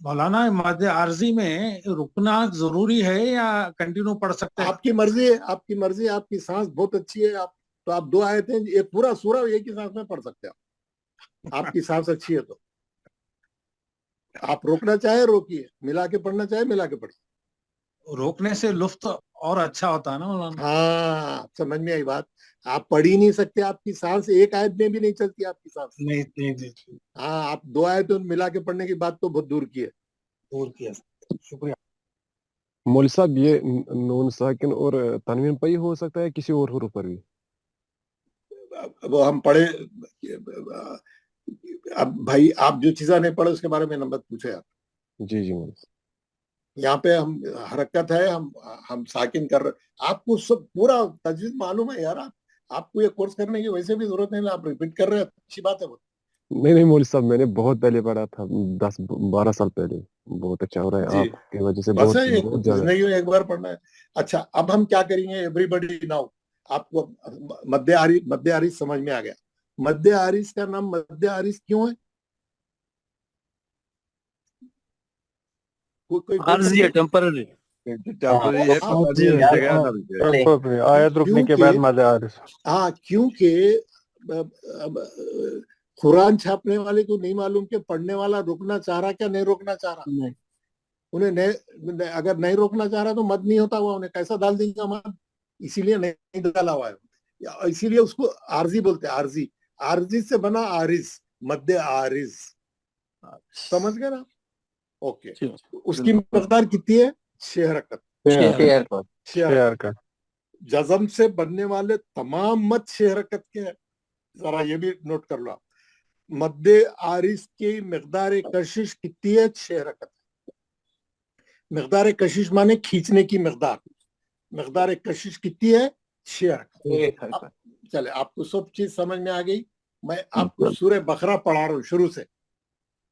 मौलाना मध्य आरजी में रुकना जरूरी है या कंटिन्यू पढ़ सकते हैं? आपकी मर्जी है, आपकी मर्जी। आपकी सांस बहुत अच्छी है, आप तो आप 2 आयतें एक पूरा सूरा एक ही सांस में पढ़ सकते हो। आपकी सांस अच्छी है तो। आप रोकना चाहे रोकिए, मिला के पढ़ना चाहे मिला के पढ़िए। रोकने से लुफ्त और अच्छा होता है ना मौलाना। हाँ, समझ में आई बात। आप पढ़ ही नहीं सकते, आपकी सांस एक आयत में भी नहीं चलती आपकी सांस। नहीं नहीं जी, हाँ, आप 2 आयतों में मिला के पढ़ने की बात तो बहुत दूर की है। दूर किया। शुक्रिया। मौलवी साहब ये नून साकिन और तनवीन पर ही हो सकता है किसी और हुरूफ पर भी? वो हम पढ़े, अब भाई आप जो चीज़ा नहीं पढ़े उसके बारे में न मत पूछे आप। जी जी मौलवी। यहाँ पे हम हरकत है, हम साकिन कर रहे। आपको सब पूरा तजवीज मालूम है यार। आपको ये कोर्स करने की वैसे भी जरूरत नहीं, आप रिपीट कर रहे हैं, अच्छी बात है वो। नहीं मौलवी साहब, मैंने बहुत पहले पढ़ा था, 10-12 साल पहले। बहुत अच्छा हो रहा है जी, आपकी वजह से, बस बहुत है बहुत ज्यादा। जिंदगी में एक बार पढ़ना है। अच्छा, अब हम क्या करेंगे, एवरीबडी नाउ। आपको मध्य आरिस समझ में आ गया। मध्य आरिस का नाम मध्य आरिस क्यों है? कोई आरजी है, टेम्पररी। टेम्पररी है, हाँ, पता नहीं उस जगह ना रुक जाए। आयत रुकने के बाद मध्य आरिस। हाँ, क्योंकि कुरान छापने वाले को नहीं मालूम कि पढ़ने वाला रुकना चाह रहा क्या नहीं रोकना चाह रहा। नहीं, उन्हें अगर नहीं रोकना चाह रहा तो मद नहीं होता हुआ, उन्हें कैसा डाल देंगे मद, इसीलिए नहीं डाला हुआ है। इसीलिए उसको आरजी बोलते हैं। आरजी, आरजी से बना आरिस, मध्य आरिस। समझ गए ना? ओके। उसकी मकदार कितनी है? 6 हरकत। 6 हरकत। जज़म से बनने वाले तमाम मद 6 हरकत के हैं। जरा ये भी नोट कर लो आप। मध्य आरिस की मकदार कशिश कितनी है? 6 हरकत। मकदार कशिश माने खींचने की मकदार। मकदार कशिश कितनी है? 6 हरकत। चले, आपको सब चीज समझ में आ गई। मैं आपको सूरह बकरा पढ़ा रहा हूँ शुरू से।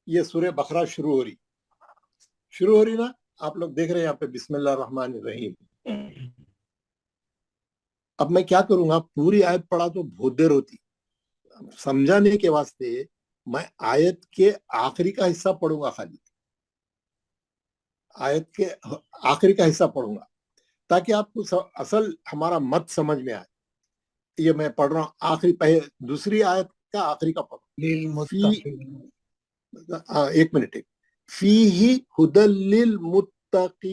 ये सूरह बकरा शुरू हो रही ना? आप लोग देख रहे हैं यहाँ पे बिस्मिल्लाह रहमान रहीम। अब मैं क्या करूंगा, पूरी आयत पढ़ा तो बहुत देर होती। समझाने के वास्ते मैं आयत के आखिरी का हिस्सा पढ़ूंगा, खाली आयत के आखिरी का हिस्सा पढ़ूंगा, ताकि आपको असल हमारा मत समझ में आए। ये मैं पढ़ रहा हूँ आखिरी दूसरी आयत का आखिरी का पढ़। एक मिनट। फीही हुदल लिल मुत्तकी।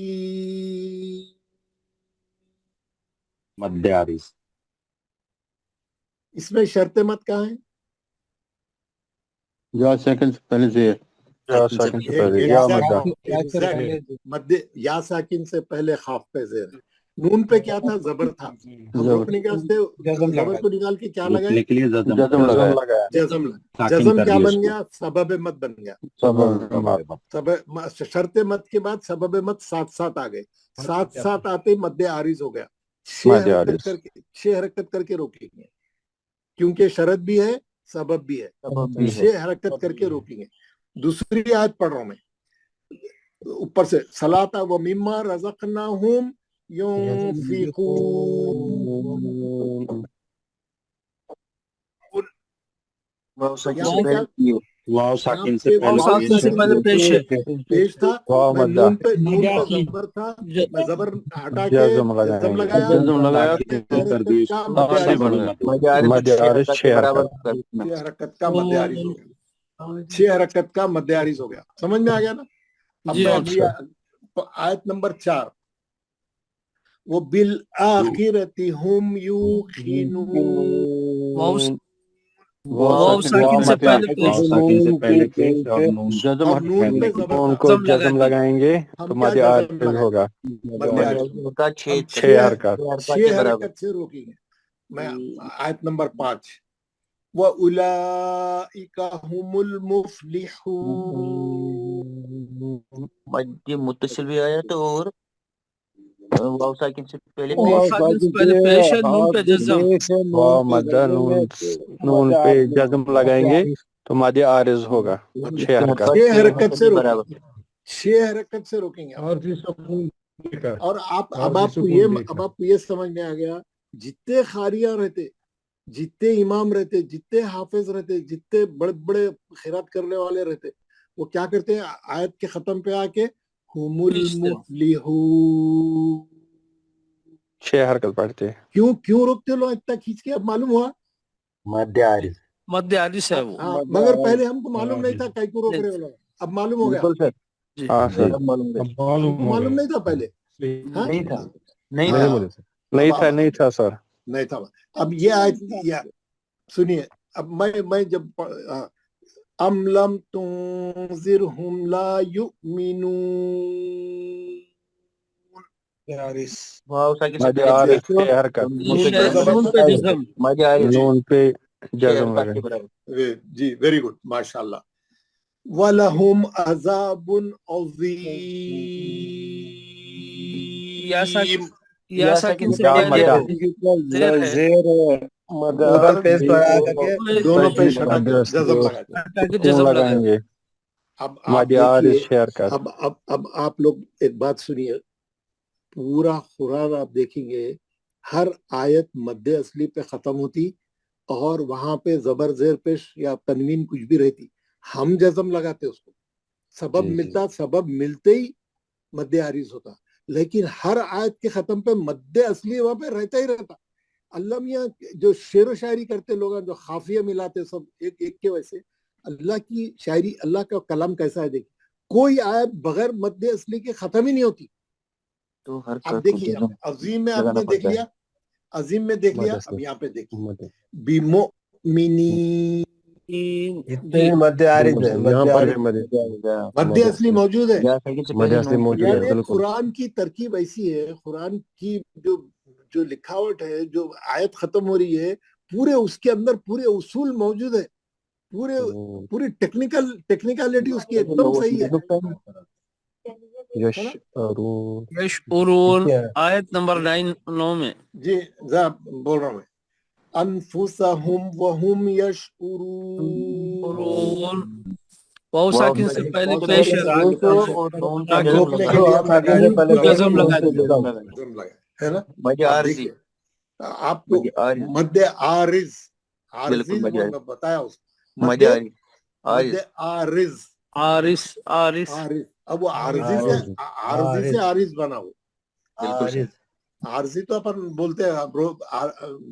मध्य आरिस। इसमें शर्त मत कहाँ है? या सेकंड से पहले से मध्य या साकिन से पहले खाफ पे ज़ेर। नून पे क्या था? जबर था। हम रोकने के वास्ते जबर को निकाल के क्या लगाए? जज़म। जज़म क्या बन गया? सबब मत बन गया। शर्त मत के बाद सबब मत साथ साथ आ गए। साथ साथ आते मध्य आरिज हो गया। 6 हरकत करके रोकेंगे, क्योंकि शरत भी है, सबब भी है। 6 हरकत करके रोकेंगे। दूसरी आयत पढ़ रहा हूं मैं ऊपर से। सलाता व मिम्मा रज़क़नाहुम युनफिकून। वाव साकिन से पहले पेश था। नून पे जबर था, मैं जबर हटा के जज़म लगाया। 6 हरकत का मध्य आरिज हो गया। 6 हरकत का मध्य आरिज हो गया। समझ में आ गया ना? अब मैं अगली आयत नंबर 4। वो बिल आखिरति हुम यूक़िनून। वाव साकिन से पहले जज़म लगाएंगे तो मध्य आरिज होगा। 6 हरकत से रोकेंगे। मैं आयत नंबर 5। व उलाइका हुमुल मुफ्लिहून। मध्य मुत्तसिल भी आया तो, और वाव साकिन से पहले पेश है, नून पे जज़म। नून पे जज़म लगाएंगे तो मध्य आरिज होगा। 6 हरकत। 6 हरकत से रोकेंगे। 6 हरकत से रोकेंगे। और अब आपको ये समझ में आ गया, जितने खारिया रहते, जितने इमाम रहते, जितने हाफिज रहते, जितने बड़े बड़े खिरात करने वाले रहते, वो क्या करते हैं? आयत के खत्म पे आके हुमुल मुफ्लिहून 6 हरकत पढ़ते हैं। क्यों रोकते लोग इतना खींच के? अब मालूम हुआ मध्य आरिस है वो। मगर पहले हमको मालूम नहीं था कई को रोक रहे हो लोग। अब मालूम हो गया? बिल्कुल सर। जी हाँ सर। अब मालूम है। अब मालूम हो मालूम गया। नहीं था पहले? हाँ? नहीं था नहीं हाँ। बोले सर। नहीं अब था नहीं था सर। नहीं था। अब ये आयत या सुनिए, अब मैं जब अम लम तुंज़िरहुम ला युमिनून, वाव साकिन से मद पहले आरिस पेश पे हरकत। नून पे जबर नून पे जज़म। मद आरिस नून पे शेर जज़म का के लगा। बराबर। जी वेरी गुड माशाल्लाह। वलहुम अज़ाबुन या अज़ीम। या साकिन से या पहले मदा। जेर है, डबल पेश लगा करके दोनों पे पेश हटा के जज़म लगा दिया। हटा के कौन जज़म लगा लगाएंगे? अब आप मद आरिस देखिए, पे हरकत। अब आप लोग एक बात सुनिए, पूरा कुरान आप देखेंगे हर आयत मद्दे असली पे खत्म होती और वहां पे जबर जेर पेश या तनवीन कुछ भी रहती, हम जज़म लगाते उसको, सबब जी, जी। मिलता, सबब मिलते ही मद्दे आरिज होता, लेकिन हर आयत के खत्म पे मद्दे असली वहां पे रहता ही रहता। अल्लाह मियाँ जो शेर व शायरी करते लोग हैं, जो खाफिया मिलाते सब एक एक के, वैसे अल्लाह की शायरी, अल्लाह का कलाम कैसा है देखिए, कोई आयत बगैर मद्दे असली के खत्म ही नहीं होती। तो हर आप को देखिए, जज़म अजीम में लगाना आपने देख पड़ता है। लिया, अजीम में देख लिया, मद अब यहाँ पे देखिए मद बिमुमिनीन, जी मध्य आरिज है, यहाँ मध्य पर आरिज। भी मद मद्दे असली मौजूद है। या साकिन से मद पहले असली नून मौजूद है, यानी बिल्कुल। कुरान की तरकीब ऐसी है, कुरान की जो जो लिखावट है, जो आयत खत्म हो रही है, पूरे उसके अंदर पूरे उसूल मौजूद है, पूरी टेक्निकलिटी उसकी एकदम सही है ना? यशउरून आयत नंबर 9 में। जी जरा बोल रहा हूँ मैं, अनफुसहुम वहुम यशउरून, वाव साकिन से पहले पेश है, और नून पे जज़म रोकने लगा के लिए हमने नून को जज़म जज़म लगा दिया। लगाया है ना? मद आप आरिज देखिए, आपको मद आरिज मद्दे आरिज, बिल्कुल मद आरिज बताया उसको, मद मद्दे आरिज आरिज मद्दे आरिज, आरिस आरिस आरिज, अब वो आरजी से आरिज बना वो। बिल्कुल सर। आरजी तो अपन बोलते हैं,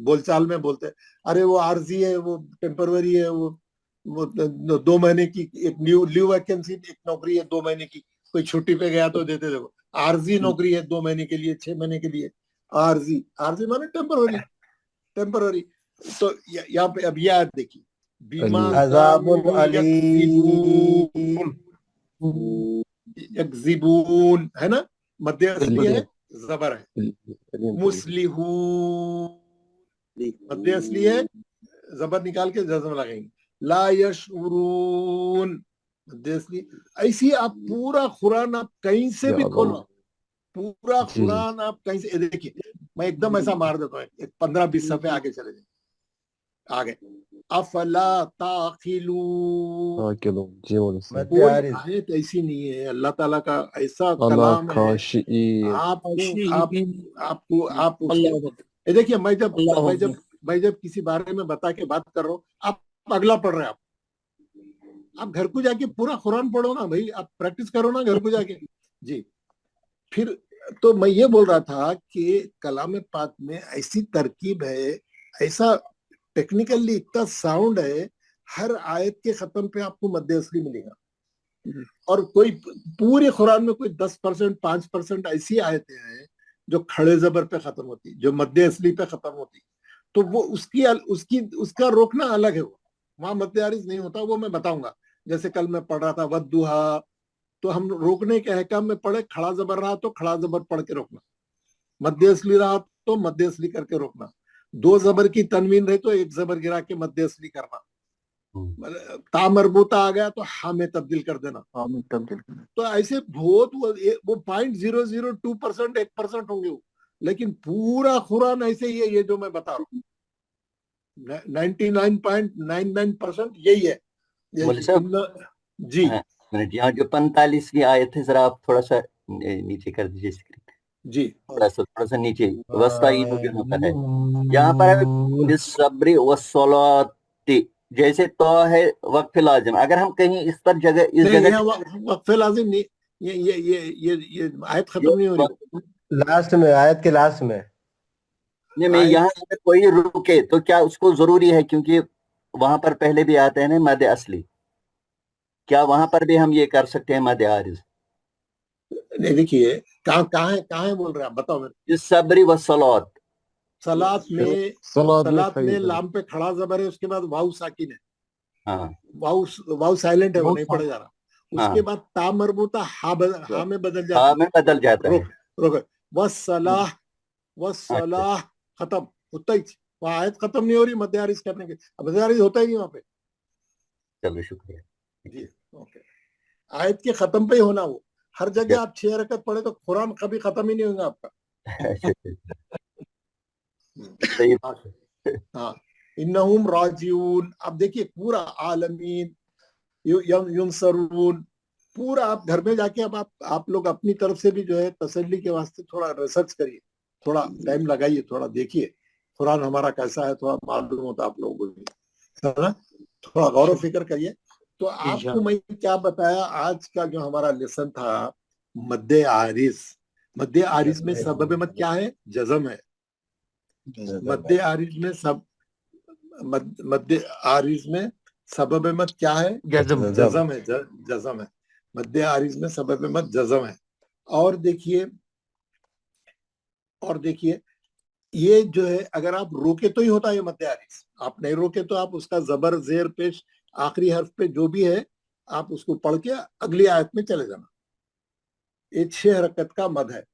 बोलचाल में बोलते हैं, अरे वो आरजी है, वो टेम्पररी है, वो 2 महीने की एक लीव वैकेंसी, एक नौकरी है 2 महीने की, कोई छुट्टी पे गया तो देते देखो, आरजी नौकरी है 2 महीने के लिए, 6 महीने के लिए, आरजी, आरजी माने टेम्पररी। तो यहाँ पे अब यह देखिए, बीमा अज़ाबुल यकज़िबून है ना, मध्य असली है, जबर है। मुस्लिहून मध्य असली है, जबर निकाल के जज़म लगाएंगे। ला यशउरून मध्य असली। ऐसी आप पूरा कुरान आप कहीं से भी खोलो, पूरा कुरान आप कहीं से देखिए, मैं एकदम ऐसा मार देता हूँ, 15-20 सफ़े आगे चले जाए, आगे अफला ताकिलून, कोई आयत ऐसी नहीं है, अल्लाह ताला का ऐसा कलाम है, आपको ये देखिए, मैं जब किसी बारे में बता के बात कर रहा हूँ, आप अगला पढ़ रहे हैं, आप घर को जाके पूरा कुरान पढ़ो ना भाई, आप प्रैक्टिस करो ना घर को जाके जी। फिर तो मैं ये बोल रहा था कि कलाम पाक में ऐसी तरकीब है, ऐसा टेक्निकली इतना साउंड है, हर आयत के खत्म पे आपको मद्दे असली मिलेगा, और कोई पूरे कुरान में कोई 10% 5% ऐसी आयतें हैं जो खड़े जबर पे खत्म होती, जो मद्दे असली पे खत्म होती, तो वो उसका रोकना अलग है, वो वहां मद्दे आरिज नहीं होता, वो मैं बताऊंगा। जैसे कल मैं पढ़ रहा था वद्दुहा, तो हम रोकने के अहकाम में पढ़े, खड़ा जबर रहा तो खड़ा जबर पढ़ के रोकना, मद्दे असली रहा तो मद्दे असली करके रोकना, 2 जबर की तनवीन रही तो 1 जबर गिरा के मद्दे असली करना, ता मरबूता आ गया तो हा में तब्दील कर देना, तो ऐसे बहुत वो 0.002% 1% होंगे वो, लेकिन पूरा कुरान ऐसे ही है, ये जो मैं बता रहा हूँ 99.99% यही है। जी यहाँ जो 45वीं आयत है, जरा आप थोड़ा सा नीचे कर दीजिए स्क्रीन जी, थोड़ा सा नीचे, वस्ताईनु यहाँ पर है, यहाँ पर है सब्री वस्सलाती, जैसे तो है वक्फ लाजिम, अगर हम कहीं इस पर जगह इस जगह वक्फ लाजिम नहीं, ये आयत खत्म नहीं हो रही, लास्ट में, आयत के लास्ट में नहीं, मैं यहाँ अगर कोई रुके तो क्या उसको जरूरी है, क्योंकि वहां पर पहले भी आते हैं ना मद असली, क्या वहां पर भी हम ये कर सकते हैं मद आरिज? नहीं देखिए, कहाँ है बोल रहे हैं आप, बताओ मेरे। इस सबरी व सलात, सलात में सलात में लाम पे खड़ा जबर है, उसके बाद वाउ साकिन है, हाँ वाउ साइलेंट है, वो नहीं पढ़ा जा रहा। उसके बाद ता मरबूता हा में बदल जाता है, में बदल जाता है। रोक वसलाह खत्म होता ही, वहाँ आयत खत्म नहीं हो रही मद आरिज करने के, मद आरिज होता ही नहीं वहाँ पे। चलो शुक्रिया जी ओके, आयत के खत्म पे ही होना वो। हर जगह आप 6 रकत पढ़े तो कुरान कभी खत्म ही नहीं होगा आपका। सही। हाँ, इन्नहुम राजिऊन, अब देखिए पूरा आलमीन युनसरून, पूरा आप घर में जाके अब आप लोग अपनी तरफ से भी जो है तसल्ली के वास्ते थोड़ा रिसर्च करिए, थोड़ा टाइम लगाइए, थोड़ा देखिए कुरान हमारा कैसा है, थोड़ा मालूम होता आप लोगों को भी, थोड़ा गौर व फिक्र करिए। तो आपको मैं क्या बताया, आज का जो हमारा लेसन था मद्दे आरिज, मद्दे आरिज में सबब मत क्या है, जज़म है। मद्दे आरिज में मद्दे आरिज में सबब मत क्या है, जज़म है, जज़म है। मद्दे आरिज में सबब मत जज़म है। और देखिए ये जो है, अगर आप रोके तो ही होता है मद्दे आरिज, आप नहीं रोके तो आप उसका जबर जेर पेश आखिरी हर्फ पे जो भी है आप उसको पढ़ के अगली आयत में चले जाना। ये 6 हरकत का मद है।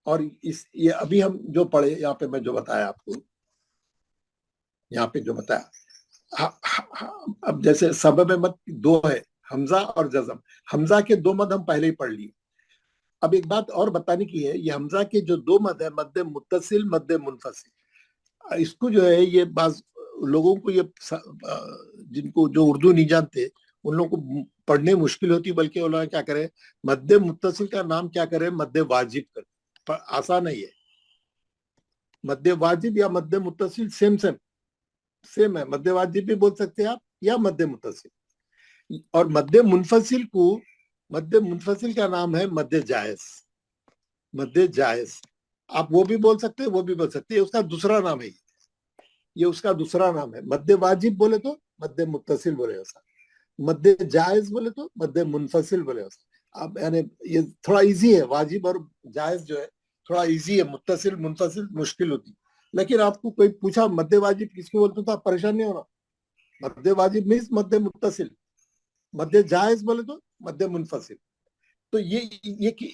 और ये अभी हम जो पढ़े यहाँ पे, मैं जो बताया आपको, यहाँ पे जो बताया, अब जैसे सबब मद 2 है, हमजा और जज़म। हमजा के 2 मद हम पहले ही पढ़ लिए। अब एक बात और बताने की है, ये हमजा के जो 2 मद है, मद्दे मुत्तसिल, मद्दे मुनफसिल, इसको जो है ये बाज लोगों को, ये जिनको जो उर्दू नहीं जानते उन लोगों को पढ़ने मुश्किल होती, बल्कि वो लोग क्या करे, मद्दे मुत्तसिल का नाम क्या करे, मद्दे वाजिब कर, पर आसान नहीं है। मद्दे वाजिब या मद्दे मुत्तसिल सेम है, मद्दे वाजिब भी बोल सकते हैं आप या मद्दे मुत्तसिल। और मद्दे मुनफसिल का नाम है मद्दे जायज, मद्दे जायज। आप वो भी बोल सकते हैं, वो भी बोल सकते हैं, उसका दूसरा नाम है, ये उसका दूसरा नाम है। मद्दे वाजिब बोले तो मद्दे मुत्तसिल बोले उसका, मद्दे जायज बोले तो मद्दे मुनफसिल बोले उसका। अब यानी ये थोड़ा इजी है, वाजिब और जायज जो है थोड़ा इजी है, मुत्तसिल मुनफसिल मुश्किल होती। लेकिन आपको कोई पूछा मद्दे वाजिब किसको बोलते तो आप परेशान नहीं होना। मद्दे वाजिब मीन्स मद्दे मुत्तसिल, मद्दे जायज बोले तो मद्दे मुनफसिल। तो ये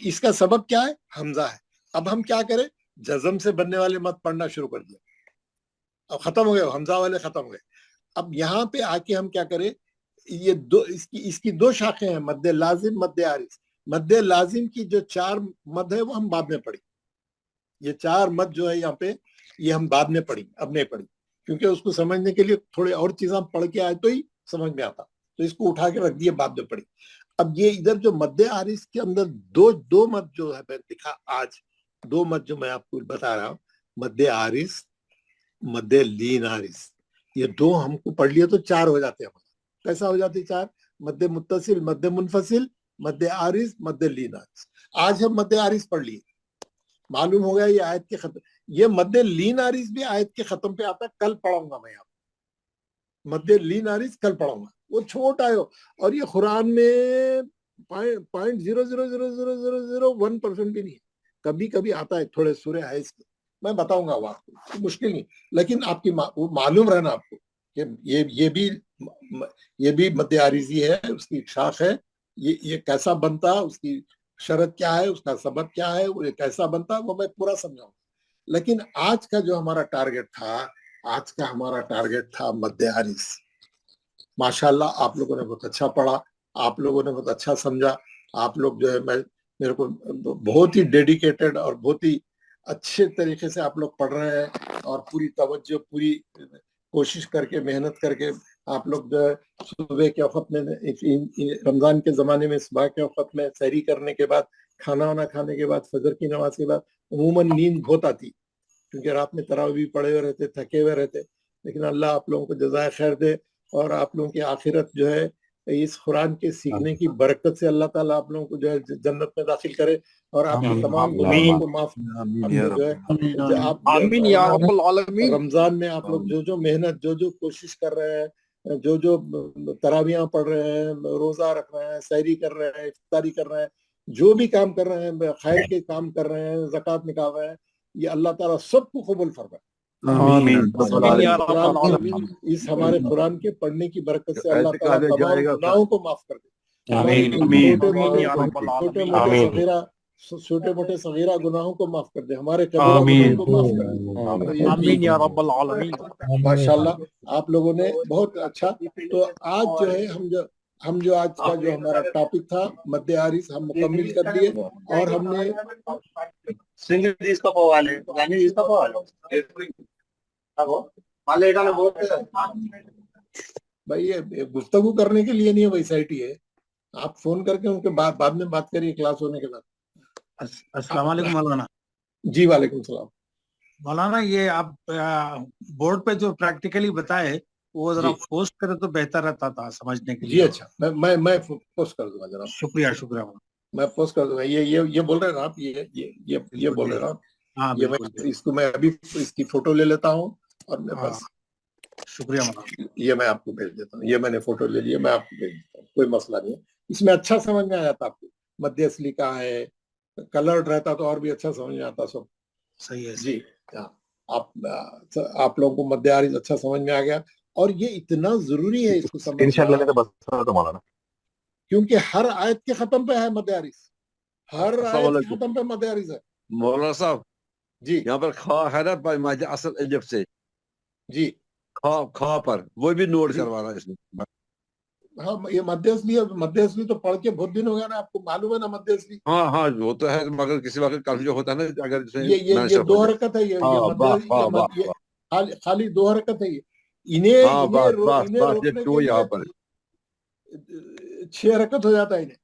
इसका सबब क्या है, हमजा है। अब हम क्या करें, जज़म से बनने वाले मद पढ़ना शुरू कर दिया, अब खत्म हो गए, हमजा वाले खत्म हो गए। अब यहाँ पे आके हम क्या करें, ये इसकी 2 शाखें हैं, मद्दे लाजिम, मद्दे आरिज। मद्दे लाजिम की जो 4 मद है वो हम बाद में पढ़ी, ये 4 मद जो है यहाँ पे, ये हम बाद में पढ़ी, अब नहीं पढ़ी, क्योंकि उसको समझने के लिए थोड़े और चीजें हम पढ़ के आए तो ही समझ में आता, तो इसको उठा के रख दिए, बाद में पढ़ी। अब ये इधर जो मद्दे आरिज के अंदर दो मद जो है मैं दिखा आज, 2 मद जो मैं आपको बता रहा हूँ, मद्दे आरिज, मद्दे लीन आरिज, ये 2 हमको पढ़ लिए तो 4 हो जाते हैं। कैसा हो जाते 4, मद्दे मुत्तसिल, मद्दे मुनफसिल, मद्दे आरिज, मद्दे लीन आरिज। आज हम मद्दे आरिज पढ़ लिए, मालूम हो गया ये आयत के खत्म। ये मद्दे लीन आरिज भी आयत के खत्म पे आता है, कल पढ़ाऊंगा मैं यहाँ, मद्दे लीन आरिज कल पढ़ाऊंगा, वो छोटा है और ये कुरान में 0.0000001% भी नहीं है, कभी कभी आता है थोड़े सूरे है इसके, मैं बताऊंगा वो आपको, मुश्किल नहीं। लेकिन आपकी वो मालूम रहना आपको कि ये भी मद्दे आरिजी है, उसकी शाख है, ये कैसा बनता, उसकी शरत क्या है, उसका सबब क्या है, वो कैसा बनता, वो मैं पूरा समझाऊंगा। लेकिन आज का जो हमारा टारगेट था, मद्दे आरिज। माशाल्लाह आप लोगों ने बहुत अच्छा पढ़ा, आप लोगों ने बहुत अच्छा समझा, आप लोग जो है मेरे को बहुत ही डेडिकेटेड और बहुत ही अच्छे तरीके से आप लोग पढ़ रहे हैं, और पूरी तवज्जो, पूरी कोशिश करके, मेहनत करके आप लोग जो है सुबह के वक्त में, रमजान के ज़माने में सुबह के वक्त में सहरी करने के बाद, खाना वाना खाने के बाद, फजर की नमाज के बाद अमूमन नींद बहुत आती, क्योंकि रात में तरावी भी पड़े हुए रहते, थके हुए रहते। लेकिन अल्लाह आप लोगों को जज़ाए खैर दे, और आप लोगों की आखिरत जो है इस कुरान के सीखने की बरकत से अल्लाह ताला आप लोगों को जो है जन्नत में दाखिल करे, और आपके तमाम गुनाहों को माफ जो है, आप रमजान में आप लोग जो मेहनत, जो कोशिश कर रहे हैं, जो जो तरावियां पढ़ रहे हैं, रोजा रख रहे हैं, सहरी कर रहे हैं, इफ्तारी कर रहे हैं, जो भी काम कर रहे हैं, खैर के काम कर रहे हैं, ज़कात निकाल रहे हैं, ये अल्लाह ताला सबको कबूल फरमाए। इस हमारे कुरान के पढ़ने की बरकत से अल्लाह ताला तमाम गुनाहों को माफ कर दे। छोटे मोटे सगीरा गुनाहों को माफ कर दे, हमारे कबीरा गुनाहों को माफ कर दे। आमीन या रब्बल आलमीन। माशाल्लाह आप लोगों ने बहुत अच्छा। तो आज जो है हम जो आज का जो हमारा टॉपिक था मद्दे आरिस हम मुकम्मिल कर दिए और हमने भाई ये गुफ्तगू करने के लिए नहीं है, वेबसाइट ही है। आप फोन करके उनके बाद में बात करिए क्लास होने के बाद। अस्सलाम वालेकुम मौलाना। जी वालेकुम सलाम। मौलाना ये आप बोर्ड पे जो प्रैक्टिकली बताए वो जरा पोस्ट करें तो बेहतर रहता था समझने के लिए। जी अच्छा, मैं पोस्ट कर दूंगा जरा। शुक्रिया शुक्रिया। मैं पोस्ट कर दूंगा। ये बोल रहे हैं आप, ये बोल रहे हैं आप। हाँ ये मैं इसको मैं अभी इसकी फोटो ले लेता हूँ और मैं बस शुक्रिया मौलाना। ये मैं आपको भेज देता हूँ। ये मैंने फोटो ले लिया, मैं आपको भेज देता हूँ, कोई मसला नहीं है। इसमें अच्छा समझ में आ जाता आपको मध्य असली कहाँ है, कलर्ड रहता तो और भी अच्छा समझ में आता सब। सही है जी हाँ। आप लोगों को मध्य आरिस अच्छा समझ में आ गया और ये इतना जरूरी है इसको समझना, क्योंकि हर आयत के खत्म पे है मध्य आरिस, हर आयत के खत्म पे मध्य आरिस है। मौलाना साहब जी यहाँ पर खा है ना मादे असल अलिफ से जी खा पर वो भी नोट करवाना इसमें। हाँ ये मध्य असली तो पढ़ के बहुत दिन हो गया ना, आपको मालूम है ना मध्य असली। हाँ वो तो है, मगर किसी वक्त कल जो होता है ना अगर ये दो हरकत है, ये खाली दो हरकत है। इन्हें यहाँ पर 6 हरकत हो जाता है इन्हें।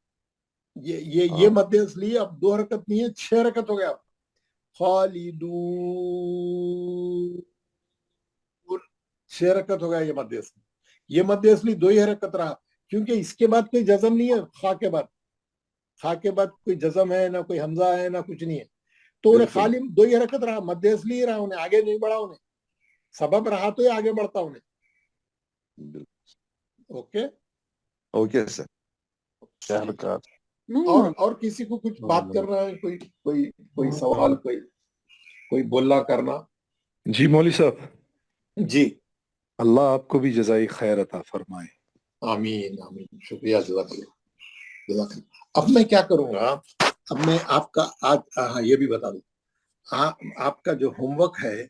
ये मध्य असली अब 2 हरकत नहीं है, 6 हरकत हो गया। खालिदून 6 हरकत हो गया ये मध्य असली। ये मध्य असली 2 ही हरकत रहा, क्योंकि इसके बाद कोई जज़म नहीं है। खा के बाद कोई जज़म है ना, कोई हमजा है ना, कुछ नहीं है। तो उन्हें खाली 2 ही हरकत रहा, मध्य असली ही रहा, उन्हें आगे नहीं बढ़ा। उन्हें सबब रहा तो ये आगे बढ़ता उन्हें। Okay sir. और किसी को कुछ बात करना है, कोई सवाल, कोई बोलना करना। जी मौली साहब। जी अल्लाह आपको भी जज़ाई खैर अता फरमाए। आमीन आमीन, शुक्रिया जज़ाकल्लाह। अब मैं क्या करूंगा, अब मैं आपका आज हाँ ये भी बता दूं, आपका जो होमवर्क है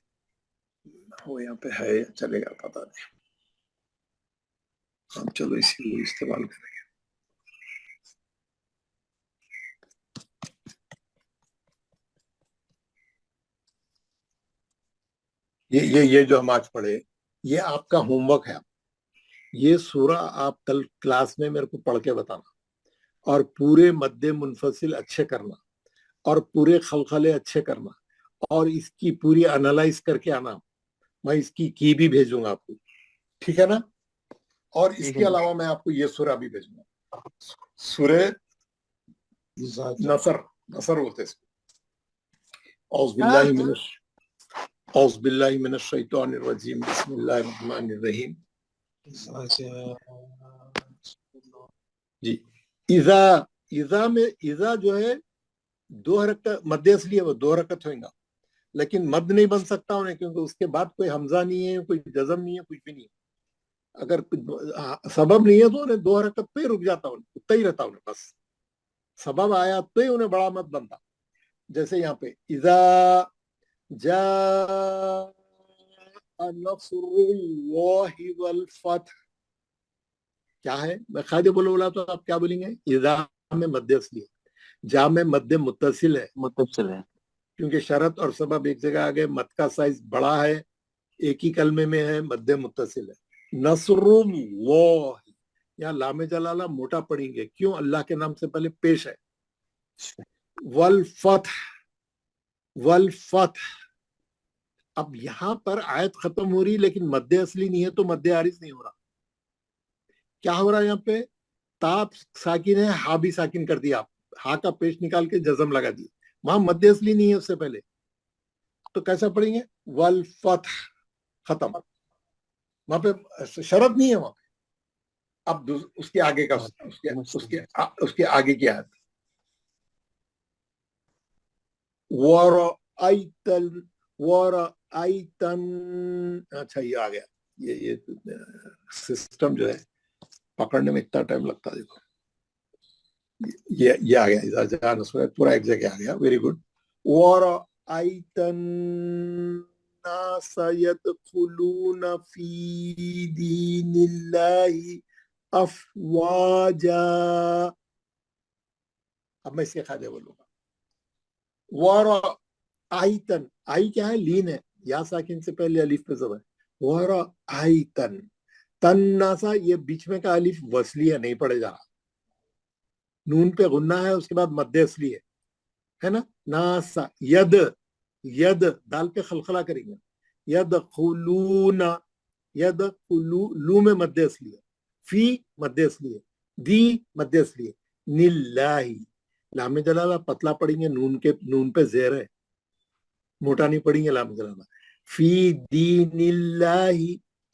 वो यहाँ पे है, चलेगा पता नहीं, हम चलो इसी को इस्तेमाल करेंगे। ये जो हम आज पढ़े ये आपका होमवर्क है। ये सूरा आप कल क्लास में मेरे को पढ़ के बताना और पूरे मद्दे मुनफसिल अच्छे करना और पूरे खलखले अच्छे करना और इसकी पूरी एनालाइज करके आना। मैं इसकी की भी भेजूंगा आपको, ठीक है ना। और इसके अलावा मैं आपको ये सूरा भी भेजूंगा, सूरे नसर बोलते हैं। औज़ुबिल्लाहि मिनश शैतानिर रजीम, बिस्मिल्लाहिर रहमानिर रहीम। जी इज़ा में इज़ा जो है 2 हरकत मद्दे असली है, वो 2 हरकत होगा, लेकिन मद नहीं बन सकता उन्हें, क्योंकि उसके बाद कोई हमजा नहीं है, कोई जज़म नहीं है, कुछ भी नहीं है। अगर सबब नहीं है तो उन्हें 2 हरकत पे रुक जाता, उतना ही रहता उन्हें। बस सबब आया तो ही उन्हें बड़ा मद बनता। जैसे यहाँ पे इज़ा जा नस्रुल्लाहि वल फतह, क्या है? मैं खादे बोला तो आप क्या बोलेंगे? इज़ा में मद्दे असली है, जा में मद्दे मुत्तसिल है, क्योंकि शरत और सबब एक जगह आ गए। मद का साइज बड़ा है, एक ही कलमे में है, मद्दे मुत्तसिल है। नस्रुल्लाह, यहाँ लामे जलाला मोटा पढ़ेंगे, क्यों? अल्लाह के नाम से पहले पेश है। वल फतह, अब यहां पर आयत खत्म हो रही, लेकिन मद्दे असली नहीं है, तो मद्दे आरिस नहीं हो रहा। क्या हो रहा है यहाँ पे? ताप साकिन है, हा भी साकिन कर दिया, हा का पेश निकाल के जज़म लगा दिया, वहां मद्दे असली नहीं है उससे पहले। तो कैसा पढ़ेंगे? वल फतह, खत्म। वहां पे शरत नहीं है, वहां पे اب اس کے آگے کا اس کے آگے کی آیت اچھا یہ آ گیا. یہ سسٹم جو ہے پکڑنے میں اتنا ٹائم لگتا ہے. دیکھو یہ آ گیا پورا ایک جگہ آ گیا. Very good. وَرَأَيْتَ النَّاسَ يَدْخُلُونَ فِي دِينِ اللَّهِ أَفْوَاجًا. اب میں اس کے قاعدے بولوں گا. وَرَأَيْتَن آئی کیا ہے؟ لین ہے. یا ساکن سے پہلے الف پہ زبر. وَرَأَيْتَن تناسا یہ بیچ میں کا الف وصلی ہے, نہیں پڑھے جا رہا. نون پہ غنہ ہے, اس کے بعد مد اصلی ہے نا. ناسا ید دال پہ خلخلہ کریں گے. یدخلون لو میں مد اصلی ہے. فی مد اصلی ہے. دی مد اصلی ہے. نلاہی لام جلالہ پتلا پڑیں گے, نون پہ زیر ہے, موٹا نہیں پڑیں گے لام جلالہ. فی دین اللہ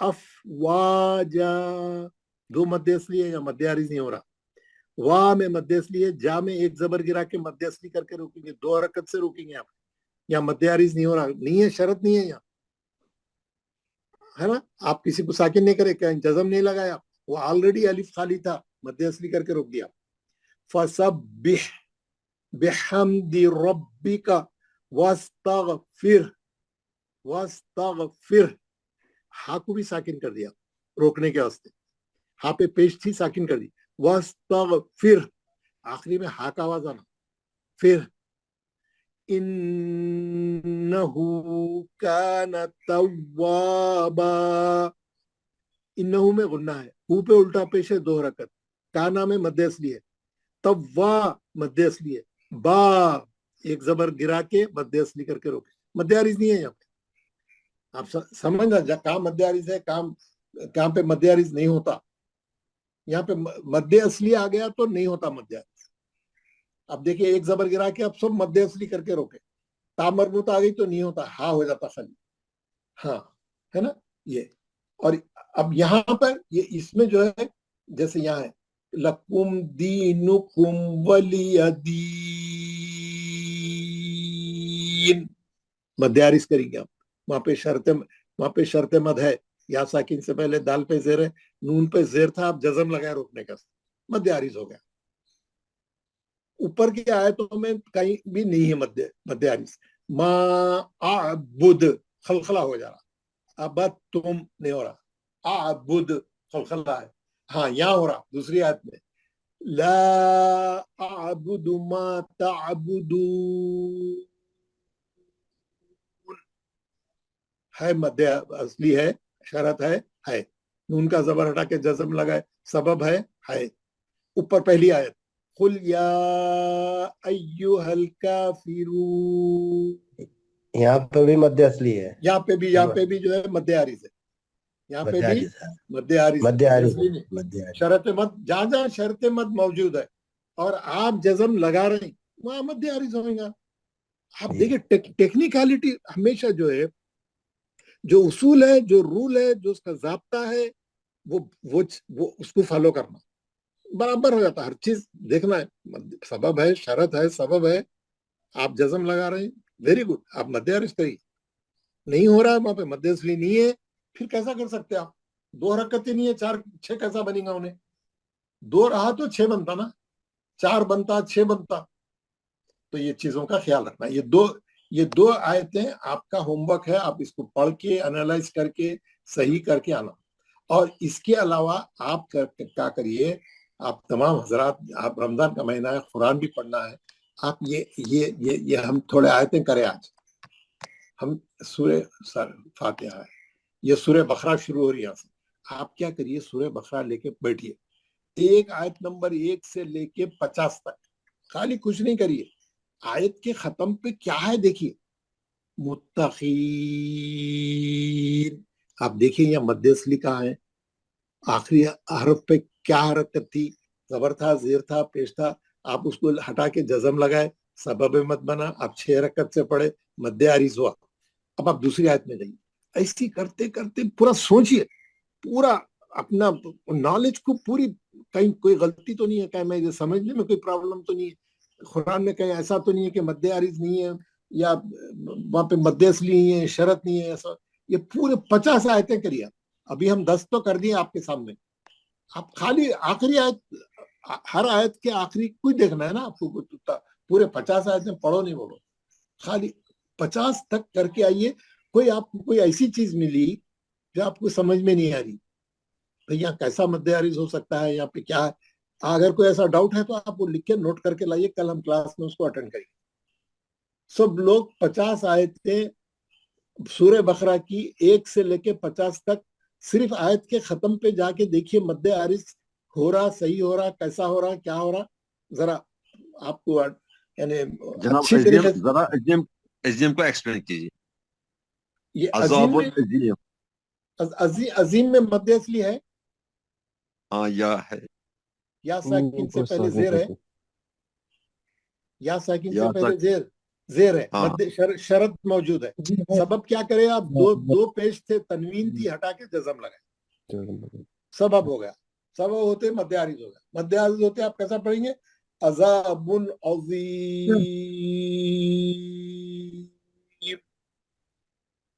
افواجا. دو مد اصلی ہے, یا مد عارض نہیں ہو رہا. وا میں مد اصلی ہے, جا میں ایک زبر گرا کے مد اصلی کر کے روکیں گے, 2 حرکت سے روکیں گے آپ. یا مد عارض نہیں ہو رہا, نہیں ہے, شرط نہیں ہے یہاں, ہے نا. آپ کسی کو ساکن نہیں کرے, کیا جزم نہیں لگایا, وہ آلریڈی الف خالی تھا, مد اصلی کر کے روک دیا. فسبح بحمد ربک واستغفر. ہا کو بھی ساکن کر دیا روکنے کے واسطے. ہا پہ پیش تھی, ساکن کر دی. واستغفر آخری میں ہا کا آواز آنا. پھر انہو کان توابا. انہو میں غنہ ہے, ہو پہ الٹا پیش ہے, 2 حرکت. کانا میں مد اصلی ہے. توا مد اصلی ہے. با ایک زبر گرا کے مد اصلی کر کے روکے. مد عارض نہیں ہے یہاں پہ. آپ سمجھنا کہاں مد عارض ہے, کہاں پہ مد عارض نہیں ہوتا. یہاں پہ مد اصلی آ گیا تو نہیں ہوتا مد عارض. اب دیکھیں ایک زبر گرا کے اب سب مد اصلی کر کے روکے. تا مربوط آ گئی تو نہیں ہوتا, ہاں ہو جاتا خالی. ہاں ہے نا یہ. اور اب یہاں پر یہ اس میں جو ہے جیسے یہاں ہے لکم دینکم ولی دین, مد عارض کریں گے آپ. وہاں پہ شرط مد ہے. یا ساکن سے پہلے دال پہ زیر ہے, نون پہ زیر تھا, آپ جزم لگائے روکنے کا, مد عارض ہو گیا. اوپر کی آیتوں میں کہیں بھی نہیں ہے مد عارض. ما اعبد خلخلہ ہو جا رہا, ابد تم نہیں ہو رہا, اعبد خلخلہ ہے. ہاں یہاں ہو رہا دوسری آیت میں. لا اعبد ما تعبدون ہے, مد اصلی ہے, شرط ہے. نون کا زبر ہٹا کے جزم لگائے, سبب ہے. اوپر پہلی آیت قل یا ایھا الکافرون, یہاں پہ بھی مد اصلی ہے. یہاں پہ بھی جو ہے مد عارض ہے. یہاں پہ بھی مد عارض, شرط مد, جہاں شرط مد موجود ہے اور آپ جزم لگا رہے ہیں وہاں مد عارض ہوئے گا. آپ دیکھیں ٹیکنیکالٹی ہمیشہ جو ہے, جو اصول ہے, جو رول ہے, جو اس کا ضابطہ ہے, وہ اس کو فالو کرنا برابر ہو جاتا. ہر چیز دیکھنا ہے, سبب ہے, شرط ہے, سبب ہے, آپ جزم لگا رہے ہیں, ویری گڈ, آپ مد عارض کریے. نہیں ہو رہا ہے وہاں پہ مد اصلی نہیں ہے, پھر کیسا کر سکتے آپ؟ 2 حرکتیں نہیں ہے, 4 کیسا بنے گا انہیں؟ 2 رہا تو 6 بنتا نا, 4 بنتا 6 بنتا. تو یہ چیزوں کا خیال رکھنا. یہ دو آیتیں آپ کا ہوم ورک ہے, آپ اس کو پڑھ کے انالائز کر کے صحیح کر کے آنا. اور اس کے علاوہ آپ کیا کریے, آپ تمام حضرات, آپ رمضان کا مہینہ ہے, قرآن بھی پڑھنا ہے. آپ یہ ہم تھوڑے آیتیں کریں. آج ہم سورہ فاتحہ ہے, یہ سورہ بقرہ شروع ہو رہی ہے. یہاں سے آپ کیا کریے, سورہ بقرہ لے کے بیٹھیے, ایک آیت نمبر 1 سے لے کے 50 تک, خالی کچھ نہیں کریے. آیت کے ختم پہ کیا ہے دیکھیے, متقین. آپ دیکھیں یہ مد اصلی کہاں ہے, آخری حرف پہ کیا حرکت تھی, زبر تھا, زیر تھا, پیش تھا. آپ اس کو ہٹا کے جزم لگائے, سبب مد بنا, آپ 6 حرکت سے پڑھے, مد عارض ہوا. اب آپ دوسری آیت میں جائیے. ایسی کرتے کرتے پورا سوچئے, پورا अपना नॉलेज को पूरी, कहीं कोई गलती तो नहीं है, कहीं मैं समझने में कोई प्रॉब्लम तो नहीं है, कुरान में कहीं ऐसा तो नहीं है कि मद्दे आरिज नहीं है या वहां पे मद्दे असली नहीं है, शरत नहीं है, ऐसा। ये पूरे 50 आयतें करिए आप। अभी हम 10 तो कर दिए आपके सामने, आप खाली आखिरी आयत, हर आयत के आखिरी कोई देखना है ना आपको, पूरे 50 आयतें पढ़ो नहीं बोलो, खाली 50 तक करके आइए। कोई आपको कोई ऐसी चीज मिली जो आपको समझ में नहीं आ रही, भाई यहाँ कैसा मद्दे आरिज हो सकता है, यहाँ पे क्या है, अगर कोई ऐसा डाउट है तो आप वो लिख के नोट करके लाइए, कल हम क्लास में उसको अटेंड करेंगे। सब लोग 50 आयतें सूरह बकरा की 1 से लेके 50 तक, सिर्फ आयत के खत्म पे जाके देखिए मद्दे आरिज हो रहा, सही हो रहा, कैसा हो रहा, क्या हो रहा, जरा आपको यानी अच्छी तरीके से जरा अजीम को एक्सप्लेन कीजिए। ये अजीम में मद्दे असली है, हाँ या है, या साकिन से पहले जेर है, या साकिन से या पहले जेर है, हाँ। मद्दे शरत मौजूद है। सबब क्या करे आप, दो पेश थे, तनवीन थी, हटा के जज़म लगाए, सबब हो गया, सबब होते मद्दे आरिज हो गया। मद्दे आरिज होते आप कैसा पढ़ेंगे, अज़ाबुन अज़ीम,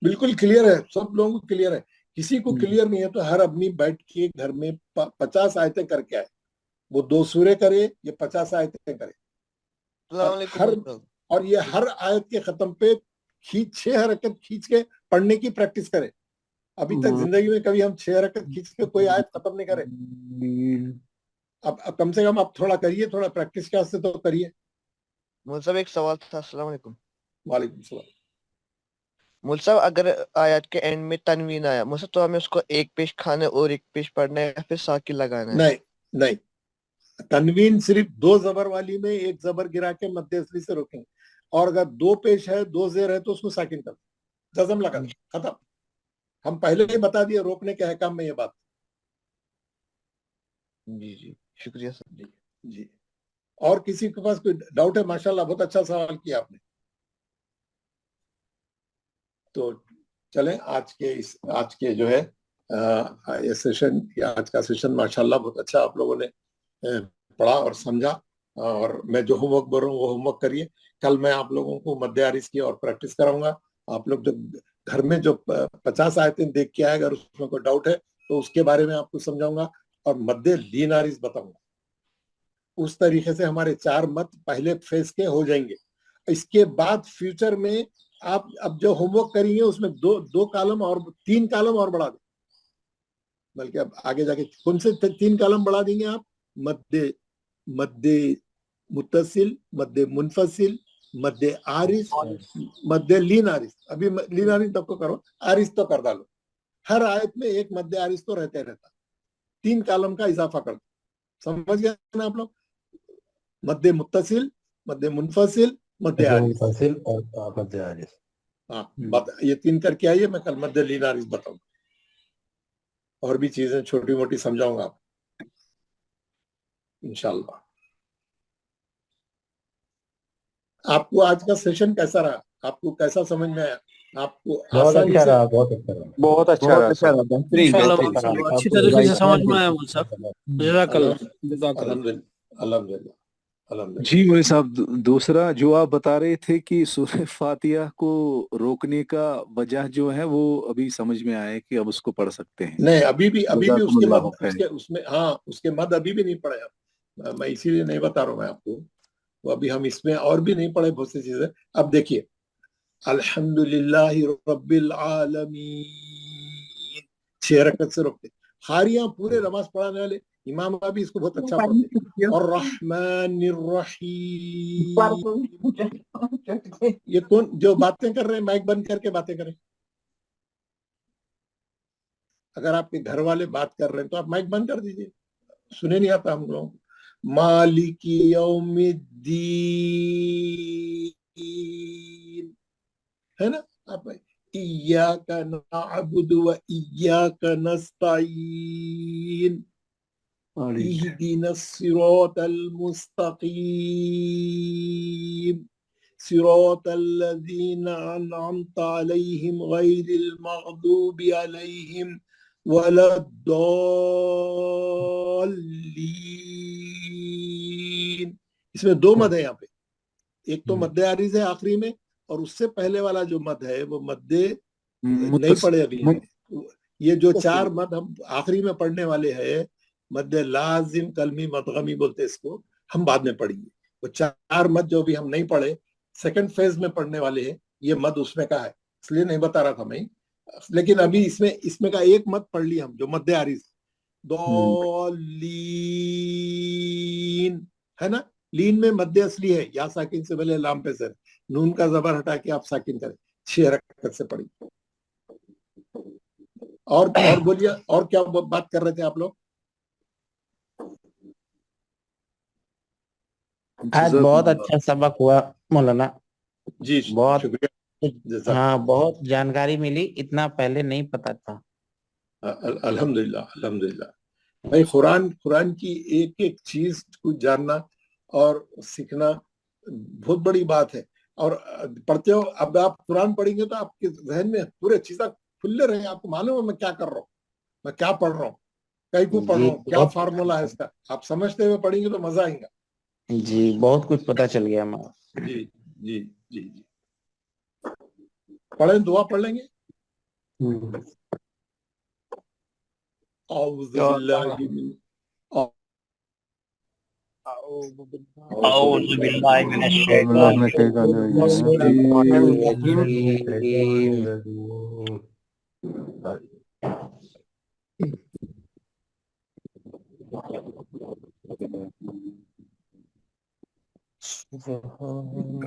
बिल्कुल क्लियर है, सब लोगों को क्लियर है। किसी को क्लियर नहीं है तो हर आदमी बैठ के घर में 50 आयतें करके आए, वो 2 सूरे करे, ये 50 आयतें करे, और ये हर आयत के खत्म पे 6 हरकत खींच के पढ़ने की प्रैक्टिस करे। अभी तक जिंदगी में कभी हम 6 हरकत खींच के कोई आयत खत्म नहीं करे। अब कम से कम आप थोड़ा करिए, थोड़ा प्रैक्टिस के वास्ते तो करिए। मुल साहब एक सवाल था। अस्सलाम वालेकुम। वालेकुम सलाम। मुल साहब अगर आयत के एंड में तनवीन आया मुल साहब, तो हमें उसको एक पेश खाना और एक पेश पढ़ना है या फिर साकिन लगाना है? नहीं, तनवीन सिर्फ 2 जबर वाली में 1 जबर गिरा के मद्दे असली से रोकेंगे, और अगर 2 पेश है, 2 जेर है तो उसको साकिन कर जज़म लगा, खत्म। हम पहले ही बता दिए रोकने के अहकाम में ये बात। जी शुक्रिया सर। जी और किसी के पास कोई डाउट है? माशाल्लाह बहुत अच्छा सवाल किया आपने। तो चलें आज के जो है ये सेशन, या आज का सेशन माशाल्लाह बहुत अच्छा आप लोगों ने पढ़ा और समझा, और मैं जो होमवर्क बोल रहा हूँ वो होमवर्क करिए। कल मैं आप लोगों को मद्दे आरिज की और प्रैक्टिस कराऊंगा। आप लोग जो घर में जो 50 आयतें देख के आए, अगर उसमें कोई डाउट है तो उसके बारे में आपको समझाऊंगा, और मद्दे लीन आरिज बताऊंगा। उस तरीके से हमारे 4 मत पहले फेज के हो जाएंगे। इसके बाद फ्यूचर में आप अब जो होमवर्क करेंगे उसमें 2 कॉलम और 3 कॉलम और बढ़ा दें, बल्कि अब आगे जाके कौन से 3 कॉलम बढ़ा देंगे आप, मद्दे मुत्तसिल, मद्दे मुनफसिल, मद्दे आरिज, मद्दे लीन आरिज। अभी लीन आरिज तक को करो, आरिज तो कर डालो। हर आयत में एक मद्दे आरिज तो रहता 3 कॉलम का इजाफा कर दो। समझ गए ना आप लोग? मद्दे मुत्तसिल, मद्दे मुनफसिल, मद्दे आरिज और मद्दे आरिज। हाँ, ये 3 करके आइए, मैं कल मद्दे लीन आरिज बताऊंगा, और भी चीजें छोटी मोटी समझाऊंगा आप इंशाल्लाह। आपको आज का सेशन कैसा रहा? आपको कैसा समझ में आया? आपको बहुत आसानी अच्छा से? रहा, बहुत अच्छा रहा, बहुत अच्छा रहा सर। अच्छी तरीके से समझ में आया मुल साहब। जज़ाकल्लाह। अल्हम्दुलिल्लाह। जी मौलवी साहब, दूसरा जो आप बता रहे थे कि सूरह फातिहा को रोकने का वजह जो है वो अभी समझ में आया कि अब उसको पढ़ सकते हैं। नहीं, अभी भी उसके जज़ाकुमुल्लाह मद खैर। उसमें हाँ, उसके मद अभी भी नहीं पढ़े आप। मैं इसीलिए नहीं बता रहा हूँ मैं आपको, वो अभी हम इसमें और भी नहीं पढ़े बहुत सी चीजें। अब देखिए, अल्हम्दुलिल्लाहि रब्बिल आलमीन 6 रकअत से रोकते। हारियां पूरे नमाज पढ़ाने वाले इमाम भी इसको बहुत अच्छा पढ़ते। और रहमानिर रहीम, ये कौन जो बातें कर रहे हैं? माइक बंद करके बातें करें। अगर आपके घर वाले बात कर रहे हैं तो आप माइक बंद कर दीजिए, सुने नहीं आता हम लोगों को। मालिकी यौमिद्दीन, है ना? आप इय्याका नअबुदु व इय्याका नस्तईन इहदिनस सिरातल मुस्तकीम सिरातल लज़ीना अनअमता अलैहिम गैरिल मग़दूबि अलैहिम ولا الضالین. اس میں دو مد ہے یہاں پہ, ایک تو مد عارض ہے آخری میں, اور اس سے پہلے والا جو مد ہے وہ مد نہیں پڑے ابھی. یہ جو چار مد ہم آخری میں پڑھنے والے ہیں, مد لازم, کلمی, مدغمی بولتے اس کو, ہم بعد میں پڑھیں گے. وہ چار مد جو بھی ہم نہیں پڑھے سیکنڈ فیز میں پڑھنے والے ہیں, یہ مد اس میں کا ہے, اس لیے نہیں بتا رہا تھا میں. لیکن ابھی اس میں کا ایک مد پڑھ لی ہم جو مد عارض, دولین ہے نا. لین میں مد اصلی ہے, یا ساکن سے پہلے لام پہ سر, نون کا زبر ہٹا کے آپ ساکن کریں, 6 حرکت سے پڑھی. اور بولیے, اور کیا بات کر رہے تھے آپ لوگ؟ آج بہت اچھا سبق ہوا مولانا. جی بہت, شکریہ. ہاں بہت جانکاری ملی, اتنا پہلے نہیں پتا تھا. الحمدللہ الحمدللہ. بھائی قرآن کی ایک ایک چیز کو جاننا اور سیکھنا بہت بڑی بات ہے. اور پڑھتے ہو, اب آپ قرآن پڑھیں گے تو آپ کے ذہن میں پورے چیزیں کھلے رہے, آپ کو معلوم ہے میں کیا کر رہا ہوں, میں کیا پڑھ رہا ہوں, کہیں کو پڑھ رہا ہوں, کیا فارمولا ہے اس کا, آپ سمجھتے ہوئے پڑھیں گے تو مزہ آئے گا. جی بہت کچھ پتا چل گیا ہمارا. جی جی جی جی. پڑھیں, دعا پڑھ لیں گے. اعوذ باللہ من الشیطان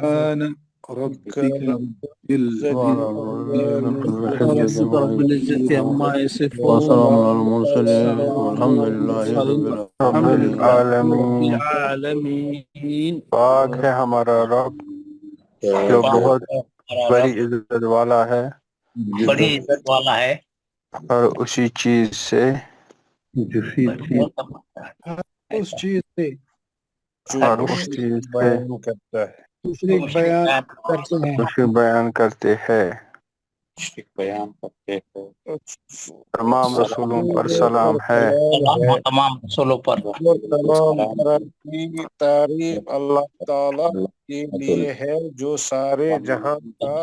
كان ربك رب العزة عما يصفون وسلام على المرسلين والحمد لله رب العالمين. پاک ہے ہمارا رب جو بہت بڑی عزت والا ہے, بڑی عزت والا ہے, اور اسی چیز سے اس چیز سے اور اس چیز سے تشریق بیان کرتے ہیں. تمام رسولوں پر سلام ہے. تمام رسولوں پر تمام طرح کی تعریف اللہ تعالی کے لیے ہے جو سارے جہاں کا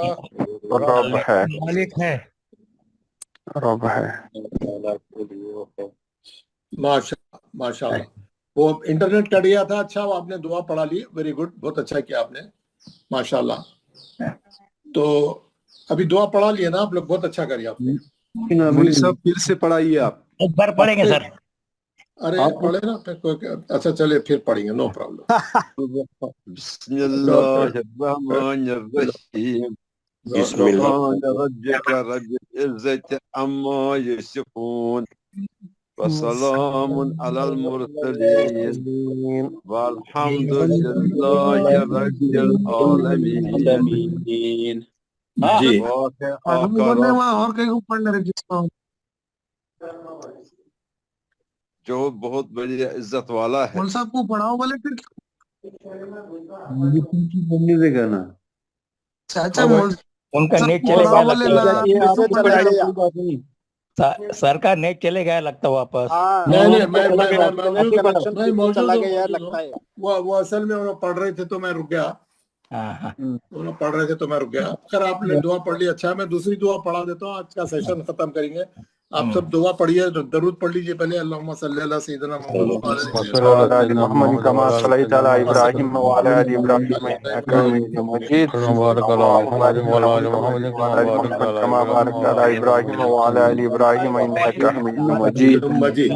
رب ہے, مالک ہے. رب ہے. ماشاء اللہ. وہ انٹرنیٹ کٹ گیا تھا, اچھا وہ آپ نے دعا پڑھا لی, ویری گڈ, بہت اچھا کیا آپ نے, ماشاء اللہ. تو ابھی دعا پڑھا لیے نا آپ لوگ, بہت اچھا کریے آپ نے. مولوی صاحب پھر سے پڑھائیے آپ. ایک بار پڑھیں گے سر. ارے پڑھے نا, اچھا چلے پھر پڑھیں گے, نو پرابلم. بسم اللہ الرحمن الرحیم. سبحان ربک رب العزة عما يصفون وسلام على المرسلين والحمد لله رب العالمين. جی اور کہیں پڑھ لے جس کا جو بہت بڑی عزت والا ہے. مول صاحب کو پڑھاؤ بولے پھر چاچا مول ان کا نیٹ چلے گا لگتا ہے, سر کا نیٹ چلے گیا لگتا واپس. وہ اصل میں انہوں پڑھ رہے تھے تو میں رک گیا, اگر آپ نے دعا پڑھ لی اچھا, میں دوسری دعا پڑھا دیتا ہوں, آج کا سیشن ختم کریں گے. آپ سب دعا پڑھیے, درود پڑھ لیجیے پہلے. اللہم صلی علی سیدنا محمد کما صلیت علی ابراہیم وعلی آل ابراہیم انک حمید مجید. کما بارکت علی ابراہیم وعلی آل ابراہیم انک حمید مجید.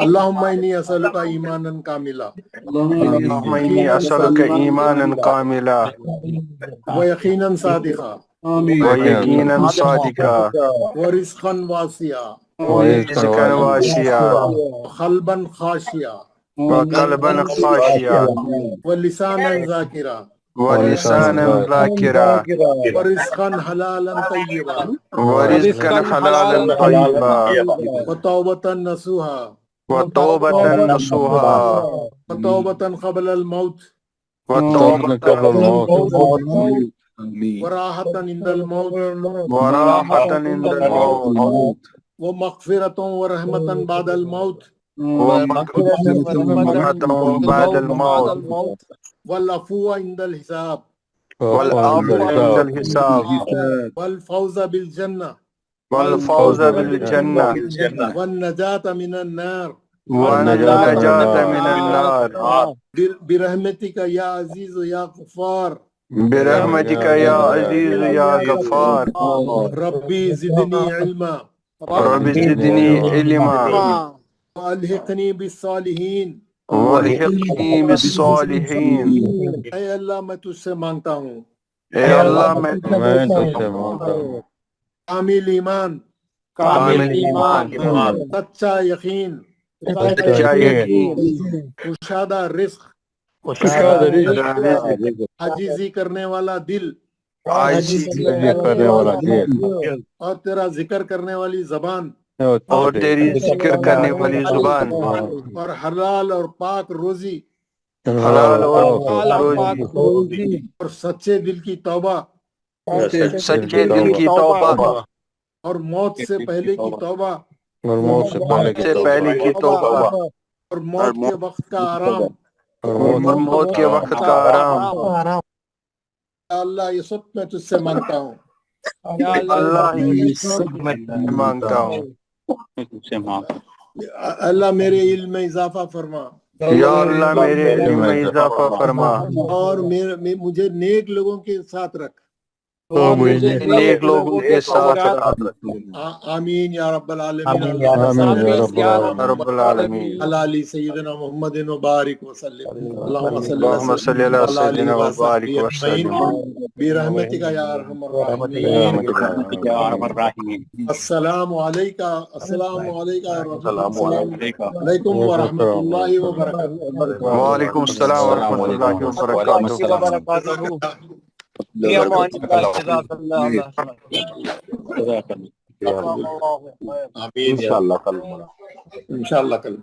اللہم انی اسألک ایمانا کاملا اللہم انی اسألک ایمانا کاملا ویقینا صادقا ویقینا صادقا ورزقا واسعا ورزقا واسعا قلبا خاشعا وقلبا خاشعا ولسانا ذاکرا ولسانا ذاکرا ورزقا حلالا طیبا ورزقا حلالا طیبا وتوبة نصوحا وتوبة نصوحا وتوبة قبل الموت وتوبة قبل الموت وراحة عند الموت وراحة عند الموت ومغفرة ورحمة بعد الموت بعد الموت والعفو عند الحساب والعفو عند الحساب والفوز بالجنة والفوز بالجنة والنجاة من النار والنجاة من النار برحمتك يا عزيز يا غفار برحمتك يا عزيز يا غفار ربي زدني علما رب زدني علما والحقني بالصالحين والحقنی بالصالحین اے اللہ میں تجھ سے مانگتا ہوں اے اللہ میں تجھ سے مانگتا ہوں کامل ایمان سچا یقین سچا یقین کشادہ رزق عاجزی کرنے والا دل عاجزی کرنے والا دل اور تیرا ذکر کرنے والی زبان اور تیری ذکر کرنے والی زبان اور حلال اور پاک روزی حلال اور پاک روزی اور سچے دل کی توبہ سچے دل کی توبہ اور موت سے پہلے کی توبہ اور موت سے پہلے کی توبہ اور موت کے وقت کا آرام اور موت کے وقت کا آرام یا اللہ یہ سب میں تجھ سے مانگتا ہوں اللہ یہ سب میں مانگتا ہوں اللہ میرے علم میں اضافہ فرما یا اللہ میرے علم میں اضافہ فرما اور مجھے نیک لوگوں کے ساتھ رکھ نیک لوگوں کے ساتھ آمین یا رب العالمین رب العالمین علی سیدنا محمد وبارک وسلم اللہم صلی علی سیدنا وبارک وسلم برحمتک یا ارحم الراحمین السلام علیکہ علیکم ورحمۃ اللہ وبرکاتہ وعلیکم السلام ورحمۃ اللہ وبرکاتہ انشاءاللہ کل